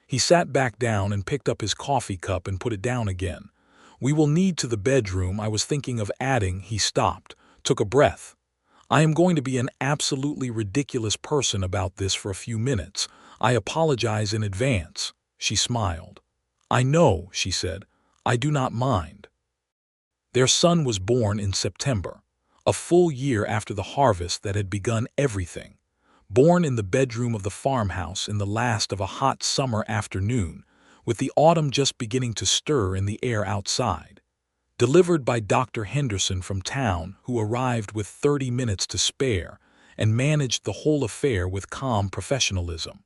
He sat back down and picked up his coffee cup and put it down again. "We will need to the bedroom. I was thinking of adding—" He stopped, took a breath. "I am going to be an absolutely ridiculous person about this for a few minutes. I apologize in advance." She smiled. "I know," she said. "I do not mind." Their son was born in September, a full year after the harvest that had begun everything. Born in the bedroom of the farmhouse in the last of a hot summer afternoon, with the autumn just beginning to stir in the air outside. Delivered by Dr. Henderson from town, who arrived with 30 minutes to spare and managed the whole affair with calm professionalism.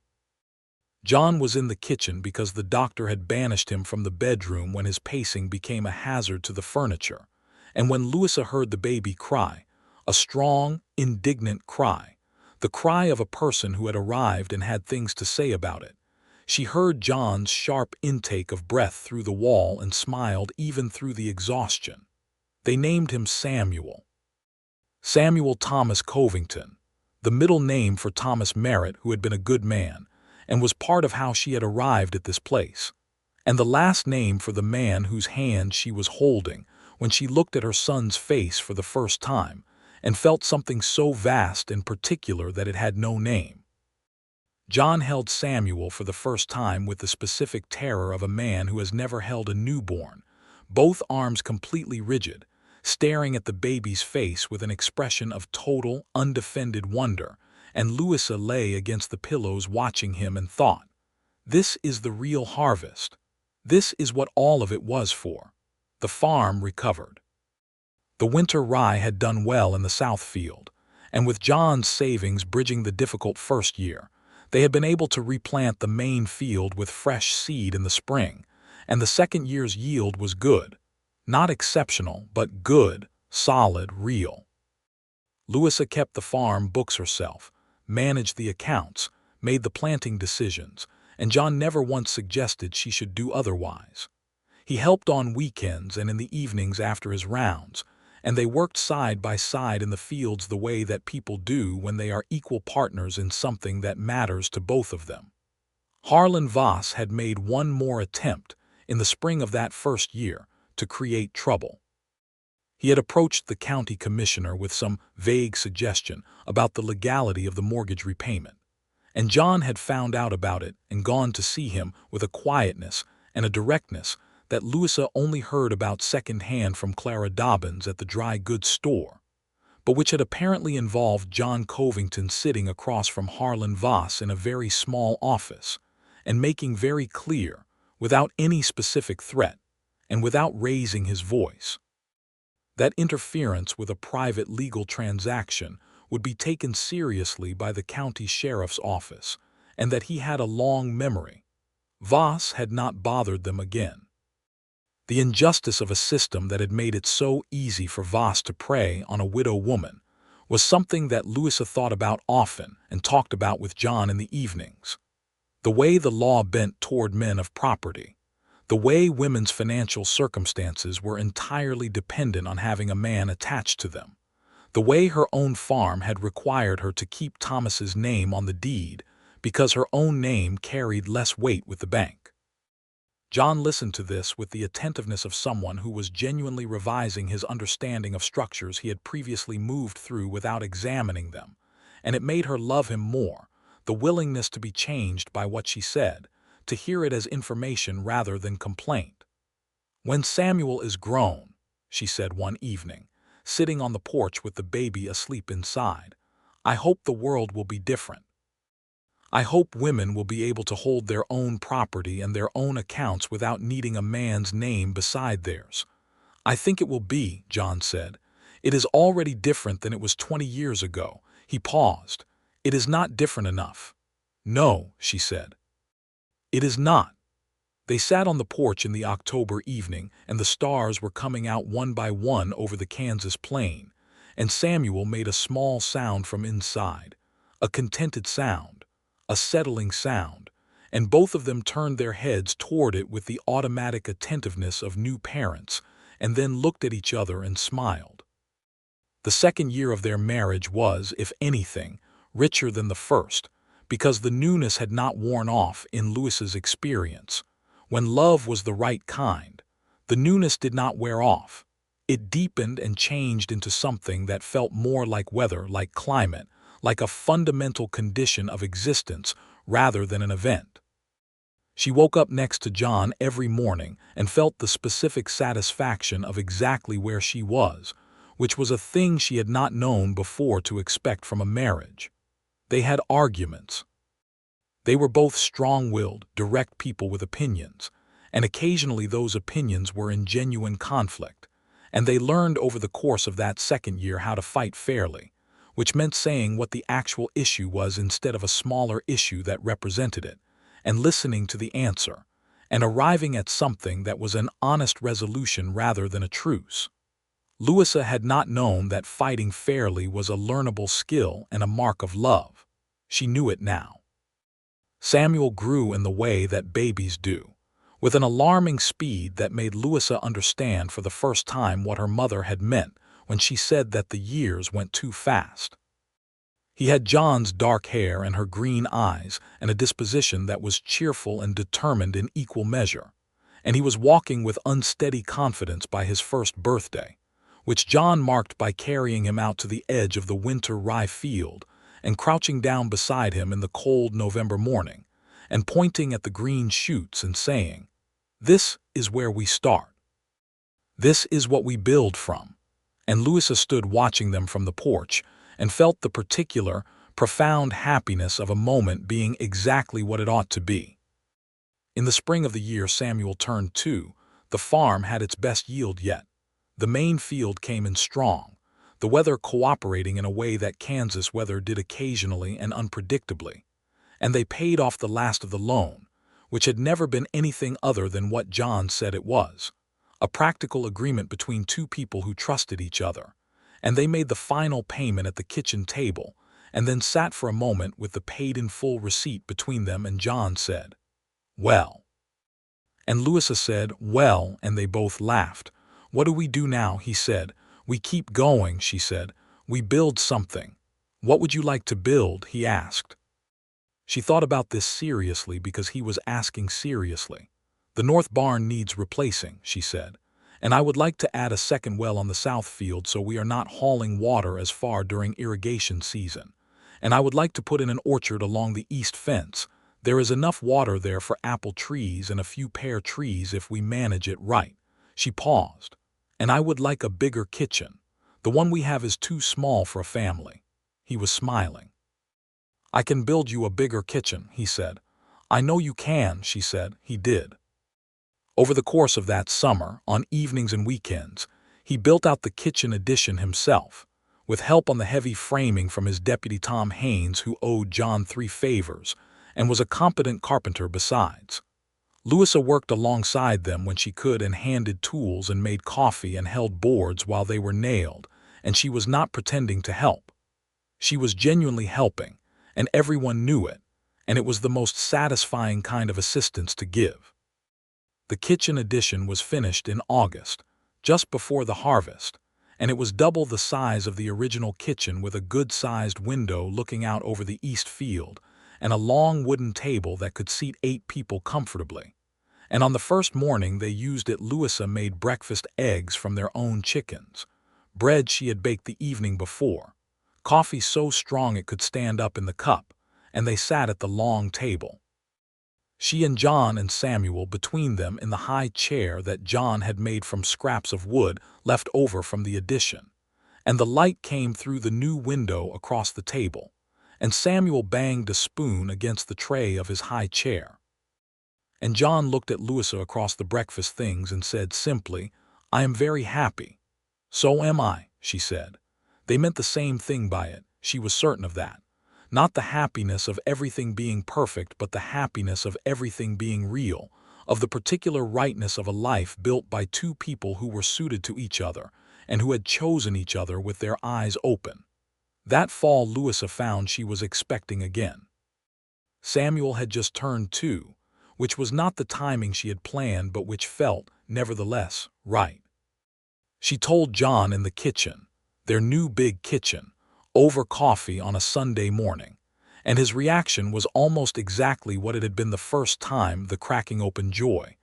John was in the kitchen because the doctor had banished him from the bedroom when his pacing became a hazard to the furniture, and when Louisa heard the baby cry, a strong, indignant cry, the cry of a person who had arrived and had things to say about it, she heard John's sharp intake of breath through the wall and smiled even through the exhaustion. They named him Samuel. Samuel Thomas Covington, the middle name for Thomas Merritt, who had been a good man, and was part of how she had arrived at this place, and the last name for the man whose hand she was holding when she looked at her son's face for the first time, and felt something so vast and particular that it had no name. John held Samuel for the first time with the specific terror of a man who has never held a newborn, both arms completely rigid, staring at the baby's face with an expression of total, undefended wonder, and Louisa lay against the pillows watching him and thought, "This is the real harvest. This is what all of it was for." The farm recovered. The winter rye had done well in the south field, and with John's savings bridging the difficult first year, they had been able to replant the main field with fresh seed in the spring, and the second year's yield was good. Not exceptional, but good, solid, real. Louisa kept the farm books herself, managed the accounts, made the planting decisions, and John never once suggested she should do otherwise. He helped on weekends and in the evenings after his rounds, and they worked side by side in the fields the way that people do when they are equal partners in something that matters to both of them. Harlan Voss had made one more attempt, in the spring of that first year, to create trouble. He had approached the county commissioner with some vague suggestion about the legality of the mortgage repayment, and John had found out about it and gone to see him with a quietness and a directness that Louisa only heard about second-hand from Clara Dobbins at the dry goods store, but which had apparently involved John Covington sitting across from Harlan Voss in a very small office and making very clear, without any specific threat and without raising his voice, that interference with a private legal transaction would be taken seriously by the county sheriff's office and that he had a long memory. Voss had not bothered them again. The injustice of a system that had made it so easy for Voss to prey on a widow woman was something that Louisa thought about often and talked about with John in the evenings. The way the law bent toward men of property, the way women's financial circumstances were entirely dependent on having a man attached to them, the way her own farm had required her to keep Thomas's name on the deed because her own name carried less weight with the bank. John listened to this with the attentiveness of someone who was genuinely revising his understanding of structures he had previously moved through without examining them, and it made her love him more, the willingness to be changed by what she said, to hear it as information rather than complaint. "When Samuel is grown," she said one evening, sitting on the porch with the baby asleep inside, "I hope the world will be different. I hope women will be able to hold their own property and their own accounts without needing a man's name beside theirs." "I think it will be," John said. "It is already different than it was 20 years ago." He paused. "It is not different enough." "No," she said. "It is not." They sat on the porch in the October evening, and the stars were coming out one by one over the Kansas plain, and Samuel made a small sound from inside, a contented sound, a settling sound, and both of them turned their heads toward it with the automatic attentiveness of new parents, and then looked at each other and smiled. The second year of their marriage was, if anything, richer than the first, because the newness had not worn off in Louisa's experience. When love was the right kind, the newness did not wear off. It deepened and changed into something that felt more like weather, like climate, like a fundamental condition of existence rather than an event. She woke up next to John every morning and felt the specific satisfaction of exactly where she was, which was a thing she had not known before to expect from a marriage. They had arguments. They were both strong-willed, direct people with opinions, and occasionally those opinions were in genuine conflict, and they learned over the course of that second year how to fight fairly, which meant saying what the actual issue was instead of a smaller issue that represented it, and listening to the answer, and arriving at something that was an honest resolution rather than a truce. Louisa had not known that fighting fairly was a learnable skill and a mark of love. She knew it now. Samuel grew in the way that babies do, with an alarming speed that made Louisa understand for the first time what her mother had meant when she said that the years went too fast. He had John's dark hair and her green eyes and a disposition that was cheerful and determined in equal measure, and he was walking with unsteady confidence by his first birthday, which John marked by carrying him out to the edge of the winter rye field and crouching down beside him in the cold November morning and pointing at the green shoots and saying, "This is where we start. This is what we build from." And Louisa stood watching them from the porch and felt the particular, profound happiness of a moment being exactly what it ought to be. In the spring of the year Samuel turned 2, the farm had its best yield yet. The main field came in strong, the weather cooperating in a way that Kansas weather did occasionally and unpredictably, and they paid off the last of the loan, which had never been anything other than what John said it was, a practical agreement between two people who trusted each other, and they made the final payment at the kitchen table and then sat for a moment with the paid-in-full receipt between them, and John said, "Well." And Louisa said, "Well," and they both laughed. "What do we do now?" he said. "We keep going," she said. "We build something." "What would you like to build?" he asked. She thought about this seriously because he was asking seriously. "The north barn needs replacing," she said, "and I would like to add a second well on the south field so we are not hauling water as far during irrigation season. And I would like to put in an orchard along the east fence. There is enough water there for apple trees and a few pear trees if we manage it right." She paused. "And I would like a bigger kitchen. The one we have is too small for a family." He was smiling. "I can build you a bigger kitchen," he said. "I know you can," she said. He did. Over the course of that summer, on evenings and weekends, he built out the kitchen addition himself, with help on the heavy framing from his deputy Tom Haynes, who owed John 3 favors and was a competent carpenter besides. Louisa worked alongside them when she could and handed tools and made coffee and held boards while they were nailed, and she was not pretending to help. She was genuinely helping, and everyone knew it, and it was the most satisfying kind of assistance to give. The kitchen addition was finished in August, just before the harvest, and it was double the size of the original kitchen with a good-sized window looking out over the east field and a long wooden table that could seat 8 people comfortably. And on the first morning they used it. Louisa made breakfast eggs from their own chickens, bread she had baked the evening before, coffee so strong it could stand up in the cup, and they sat at the long table. She and John and Samuel between them in the high chair that John had made from scraps of wood left over from the addition, and the light came through the new window across the table, and Samuel banged a spoon against the tray of his high chair. And John looked at Louisa across the breakfast things and said simply, "I am very happy." "So am I," she said. They meant the same thing by it, she was certain of that. Not the happiness of everything being perfect, but the happiness of everything being real, of the particular rightness of a life built by two people who were suited to each other and who had chosen each other with their eyes open. That fall Louisa found she was expecting again. Samuel had just turned 2, which was not the timing she had planned but which felt, nevertheless, right. She told John in the kitchen, their new big kitchen, over coffee on a Sunday morning, and his reaction was almost exactly what it had been the first time, the cracking open joy,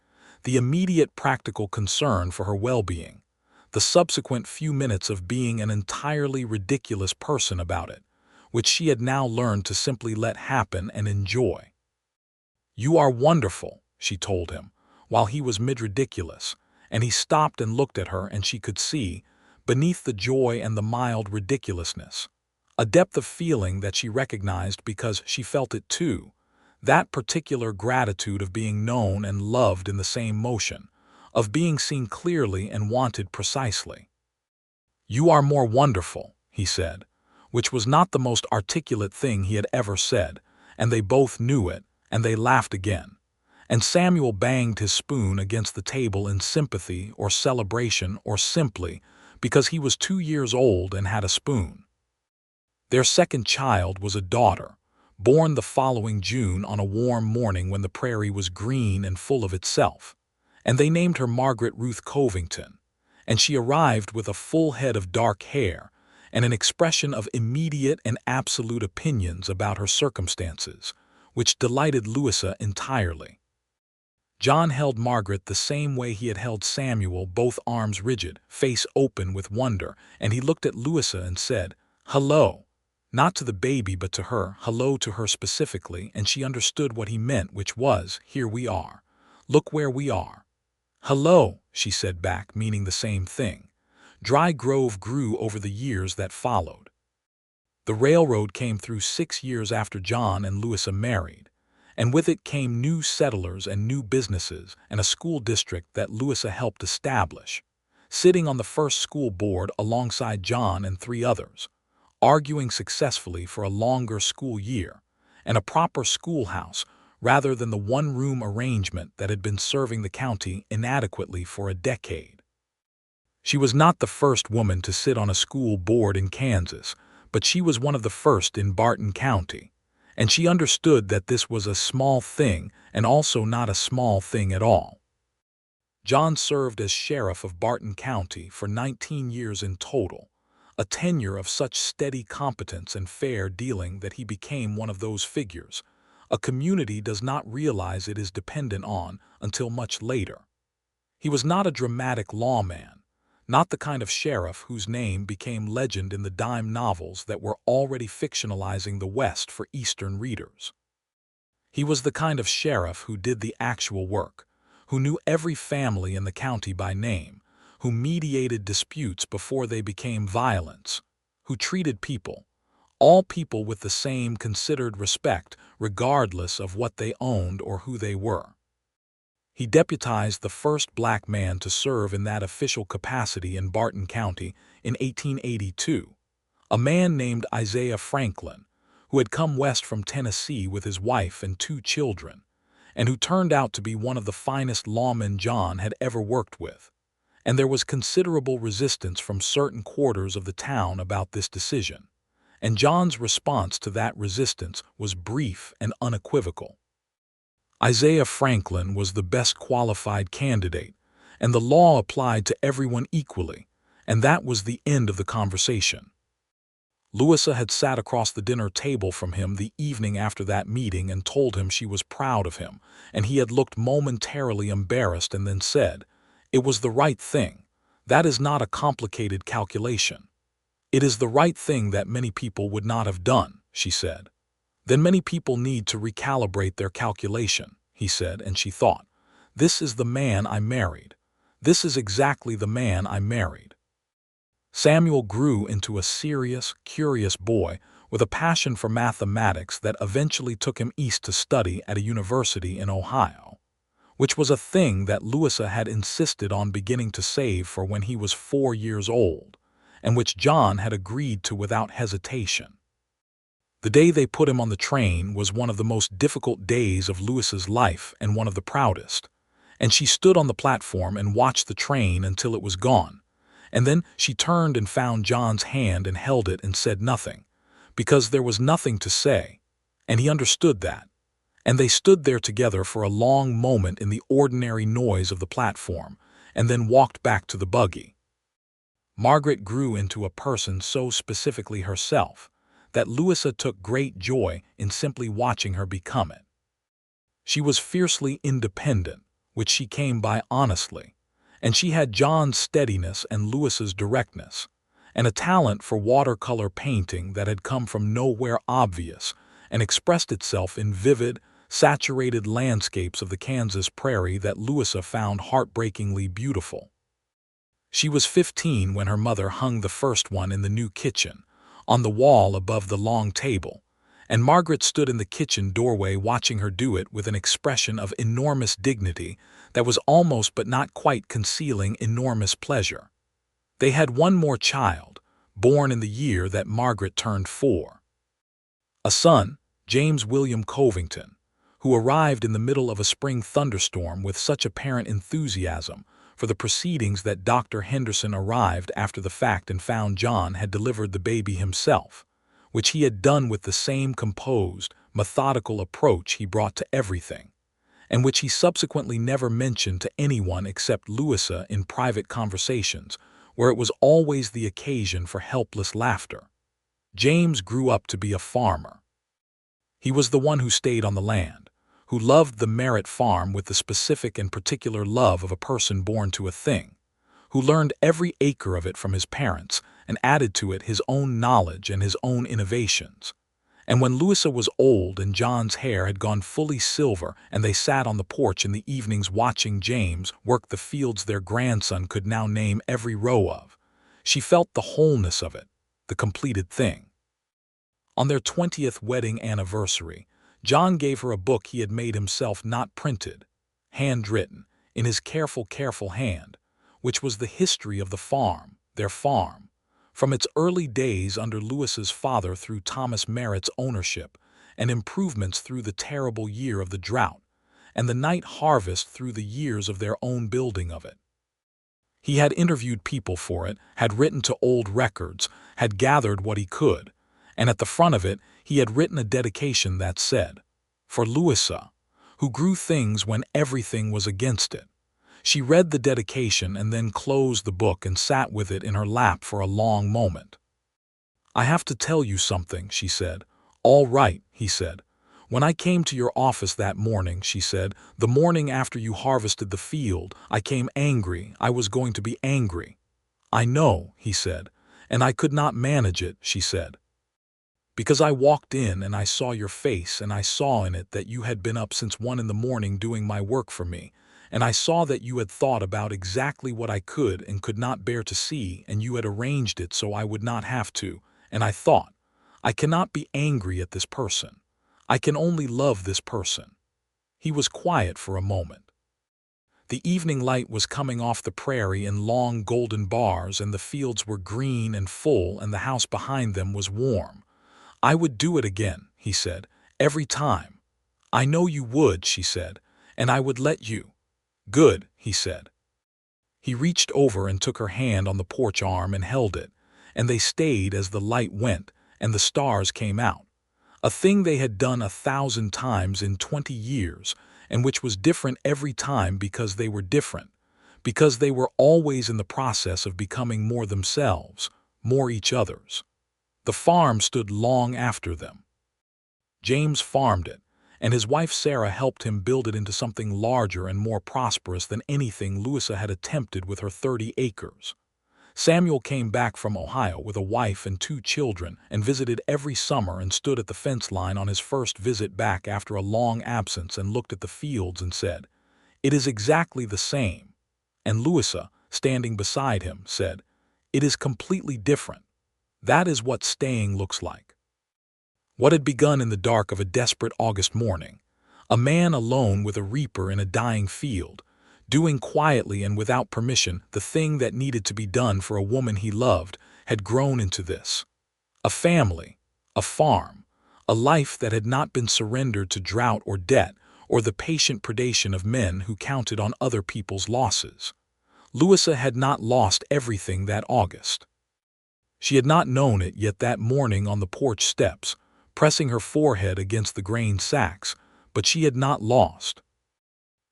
the immediate practical concern for her well-being, the subsequent few minutes of being an entirely ridiculous person about it, which she had now learned to simply let happen and enjoy. "You are wonderful," she told him, while he was mid-ridiculous, and he stopped and looked at her, and she could see, beneath the joy and the mild ridiculousness, a depth of feeling that she recognized because she felt it too, that particular gratitude of being known and loved in the same motion, of being seen clearly and wanted precisely. "You are more wonderful," he said, which was not the most articulate thing he had ever said, and they both knew it, and they laughed again. And Samuel banged his spoon against the table in sympathy or celebration or simply because he was 2 years old and had a spoon. Their second child was a daughter, born the following June on a warm morning when the prairie was green and full of itself, and they named her Margaret Ruth Covington, and she arrived with a full head of dark hair and an expression of immediate and absolute opinions about her circumstances, which delighted Louisa entirely. John held Margaret the same way he had held Samuel, both arms rigid, face open with wonder, and he looked at Louisa and said, "Hello." Not to the baby but to her, hello to her specifically, and she understood what he meant, which was, here we are. Look where we are. "Hello," she said back, meaning the same thing. Dry grove grew over the years that followed. The railroad came through 6 years after John and Louisa married, and with it came new settlers and new businesses and a school district that Louisa helped establish, sitting on the first school board alongside John and 3 others, arguing successfully for a longer school year and a proper schoolhouse rather than the one-room arrangement that had been serving the county inadequately for a decade. She was not the first woman to sit on a school board in Kansas, but she was one of the first in Barton County, and she understood that this was a small thing and also not a small thing at all. John served as sheriff of Barton County for 19 years in total, a tenure of such steady competence and fair dealing that he became one of those figures a community does not realize it is dependent on until much later. He was not a dramatic lawman, not the kind of sheriff whose name became legend in the dime novels that were already fictionalizing the West for Eastern readers. He was the kind of sheriff who did the actual work, who knew every family in the county by name, who mediated disputes before they became violence, who treated people, all people, with the same considered respect regardless of what they owned or who they were. He deputized the first black man to serve in that official capacity in Barton County in 1882, a man named Isaiah Franklin, who had come west from Tennessee with his wife and 2 children, and who turned out to be one of the finest lawmen John had ever worked with. And there was considerable resistance from certain quarters of the town about this decision, and John's response to that resistance was brief and unequivocal. Isaiah Franklin was the best qualified candidate, and the law applied to everyone equally, and that was the end of the conversation. Louisa had sat across the dinner table from him the evening after that meeting and told him she was proud of him, and he had looked momentarily embarrassed and then said, "It was the right thing. That is not a complicated calculation." "It is the right thing that many people would not have done," she said. "Then many people need to recalibrate their calculation," he said, and she thought, "This is the man I married. This is exactly the man I married." Samuel grew into a serious, curious boy with a passion for mathematics that eventually took him east to study at a university in Ohio, which was a thing that Louisa had insisted on beginning to save for when he was 4 years old, and which John had agreed to without hesitation. The day they put him on the train was one of the most difficult days of Louisa's life and one of the proudest, and she stood on the platform and watched the train until it was gone, and then she turned and found John's hand and held it and said nothing, because there was nothing to say, and he understood that, and they stood there together for a long moment in the ordinary noise of the platform, and then walked back to the buggy. Margaret grew into a person so specifically herself that Louisa took great joy in simply watching her become it. She was fiercely independent, which she came by honestly, and she had John's steadiness and Louisa's directness, and a talent for watercolor painting that had come from nowhere obvious and expressed itself in vivid, saturated landscapes of the Kansas prairie that Louisa found heartbreakingly beautiful. She was 15 when her mother hung the first one in the new kitchen, on the wall above the long table, and Margaret stood in the kitchen doorway watching her do it with an expression of enormous dignity that was almost but not quite concealing enormous pleasure. They had one more child, born in the year that Margaret turned 4. A son, James William Covington, who arrived in the middle of a spring thunderstorm with such apparent enthusiasm for the proceedings that Dr. Henderson arrived after the fact and found John had delivered the baby himself, which he had done with the same composed, methodical approach he brought to everything, and which he subsequently never mentioned to anyone except Louisa in private conversations, where it was always the occasion for helpless laughter. James grew up to be a farmer. He was the one who stayed on the land, who loved the Merritt farm with the specific and particular love of a person born to a thing, who learned every acre of it from his parents and added to it his own knowledge and his own innovations. And when Louisa was old and John's hair had gone fully silver and they sat on the porch in the evenings watching James work the fields their grandson could now name every row of, she felt the wholeness of it, the completed thing. On their 20th wedding anniversary, John gave her a book he had made himself, not printed, handwritten, in his careful hand, which was the history of the farm, their farm, from its early days under Louisa's father through Thomas Merritt's ownership, and improvements through the terrible year of the drought, and the night harvest through the years of their own building of it. He had interviewed people for it, had written to old records, had gathered what he could, and at the front of it he had written a dedication that said, "For Louisa, who grew things when everything was against it." She read the dedication and then closed the book and sat with it in her lap for a long moment. "I have to tell you something," she said. "All right," he said. "When I came to your office that morning," she said, "the morning after you harvested the field, I came angry. I was going to be angry." "I know," he said, "and I could not manage it," she said. "Because I walked in and I saw your face and I saw in it that you had been up since 1 in the morning doing my work for me. And I saw that you had thought about exactly what I could and could not bear to see, and you had arranged it so I would not have to, and I thought, I cannot be angry at this person. I can only love this person." He was quiet for a moment. The evening light was coming off the prairie in long golden bars, and the fields were green and full, and the house behind them was warm. "I would do it again," he said, "every time." "I know you would," she said, "and I would let you." "Good," he said. He reached over and took her hand on the porch arm and held it, and they stayed as the light went and the stars came out, a thing they had done 1,000 times in 20 years, and which was different every time because they were different, because they were always in the process of becoming more themselves, more each other's. The farm stood long after them. James farmed it, and his wife Sarah helped him build it into something larger and more prosperous than anything Louisa had attempted with her 30 acres. Samuel came back from Ohio with a wife and 2 children and visited every summer and stood at the fence line on his first visit back after a long absence and looked at the fields and said, "It is exactly the same." And Louisa, standing beside him, said, "It is completely different. That is what staying looks like." What had begun in the dark of a desperate August morning, a man alone with a reaper in a dying field, doing quietly and without permission the thing that needed to be done for a woman he loved, had grown into this. A family, a farm, a life that had not been surrendered to drought or debt or the patient predation of men who counted on other people's losses. Louisa had not lost everything that August. She had not known it yet that morning on the porch steps, pressing her forehead against the grain sacks, but she had not lost.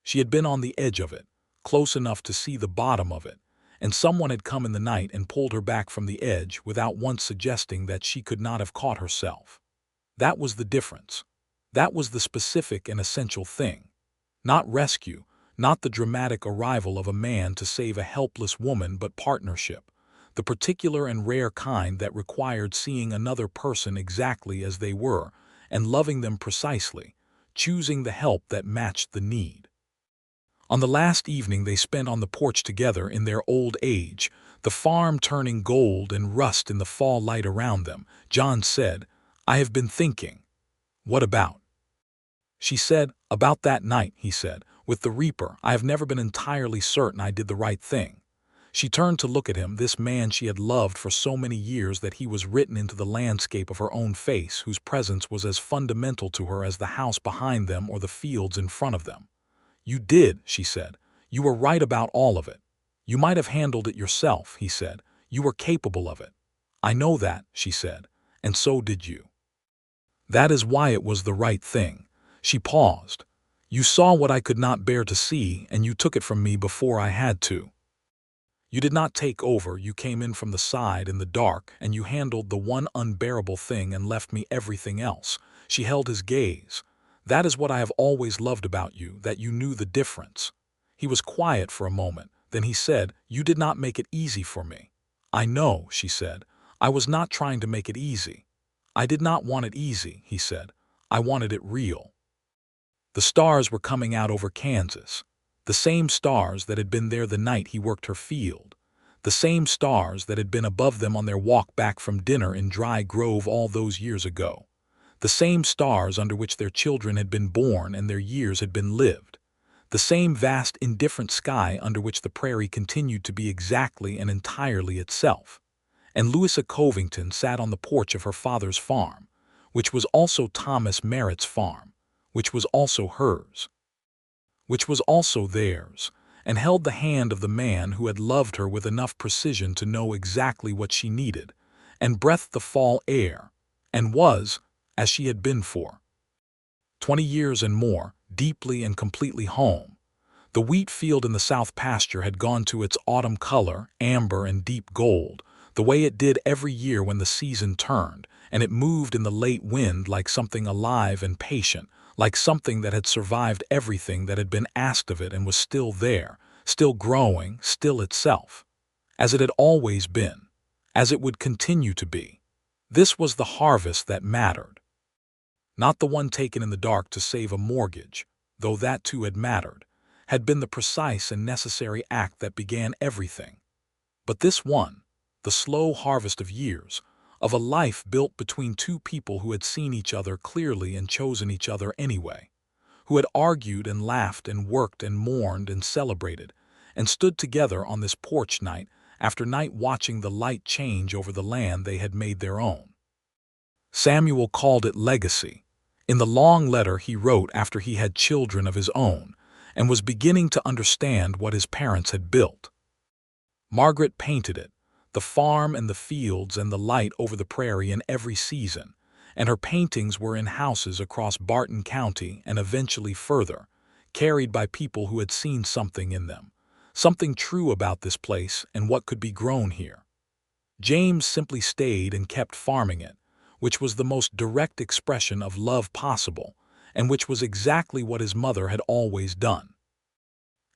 She had been on the edge of it, close enough to see the bottom of it, and someone had come in the night and pulled her back from the edge without once suggesting that she could not have caught herself. That was the difference. That was the specific and essential thing. Not rescue, not the dramatic arrival of a man to save a helpless woman, but partnership, the particular and rare kind that required seeing another person exactly as they were and loving them precisely, choosing the help that matched the need. On the last evening they spent on the porch together in their old age, the farm turning gold and rust in the fall light around them, John said, "I have been thinking." "What about?" She said, "About that night," he said, "with the reaper. I have never been entirely certain I did the right thing." She turned to look at him, this man she had loved for so many years that he was written into the landscape of her own face, whose presence was as fundamental to her as the house behind them or the fields in front of them. "You did," she said. "You were right about all of it. You might have handled it yourself," he said. "You were capable of it." "I know that," she said, "and so did you." "That is why it was the right thing." She paused. "You saw what I could not bear to see, and you took it from me before I had to. You did not take over, you came in from the side in the dark, and you handled the one unbearable thing and left me everything else." She held his gaze. That is what I have always loved about you, that you knew the difference." He was quiet for a moment. Then he said, "You did not make it easy for me." "I know," she said. "I was not trying to make it easy." "I did not want it easy," he said. "I wanted it real." The stars were coming out over Kansas. The same stars that had been there the night he worked her field. The same stars that had been above them on their walk back from dinner in Dry Grove all those years ago. The same stars under which their children had been born and their years had been lived. The same vast, indifferent sky under which the prairie continued to be exactly and entirely itself. And Louisa Covington sat on the porch of her father's farm, which was also Thomas Merritt's farm, which was also hers, which was also theirs, and held the hand of the man who had loved her with enough precision to know exactly what she needed, and breathed the fall air, and was, as she had been for 20 years and more, deeply and completely home. The wheat field in the south pasture had gone to its autumn color, amber and deep gold, the way it did every year when the season turned, and it moved in the late wind like something alive and patient, like something that had survived everything that had been asked of it and was still there, still growing, still itself, as it had always been, as it would continue to be. This was the harvest that mattered. Not the one taken in the dark to save a mortgage, though that too had mattered, had been the precise and necessary act that began everything. But this one, the slow harvest of years, of a life built between two people who had seen each other clearly and chosen each other anyway, who had argued and laughed and worked and mourned and celebrated, and stood together on this porch night after night watching the light change over the land they had made their own. Samuel called it legacy. In the long letter he wrote after he had children of his own, and was beginning to understand what his parents had built. Margaret painted it, the farm and the fields and the light over the prairie in every season, and her paintings were in houses across Barton County and eventually further, carried by people who had seen something in them, something true about this place and what could be grown here. James simply stayed and kept farming it, which was the most direct expression of love possible, and which was exactly what his mother had always done.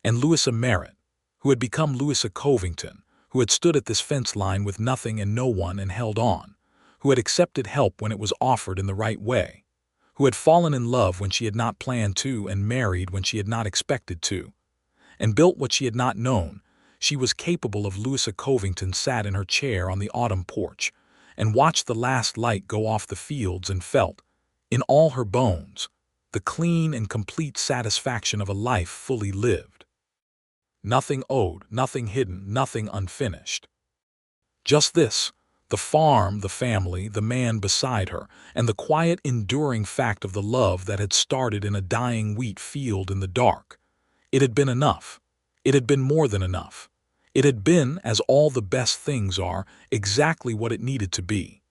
And Louisa Merritt, who had become Louisa Covington, who had stood at this fence line with nothing and no one and held on, who had accepted help when it was offered in the right way, who had fallen in love when she had not planned to and married when she had not expected to, and built what she had not known, she was capable of. Louisa Covington sat in her chair on the autumn porch and watched the last light go off the fields and felt, in all her bones, the clean and complete satisfaction of a life fully lived. Nothing owed, nothing hidden, nothing unfinished. Just this, the farm, the family, the man beside her, and the quiet, enduring fact of the love that had started in a dying wheat field in the dark. It had been enough. It had been more than enough. It had been, as all the best things are, exactly what it needed to be.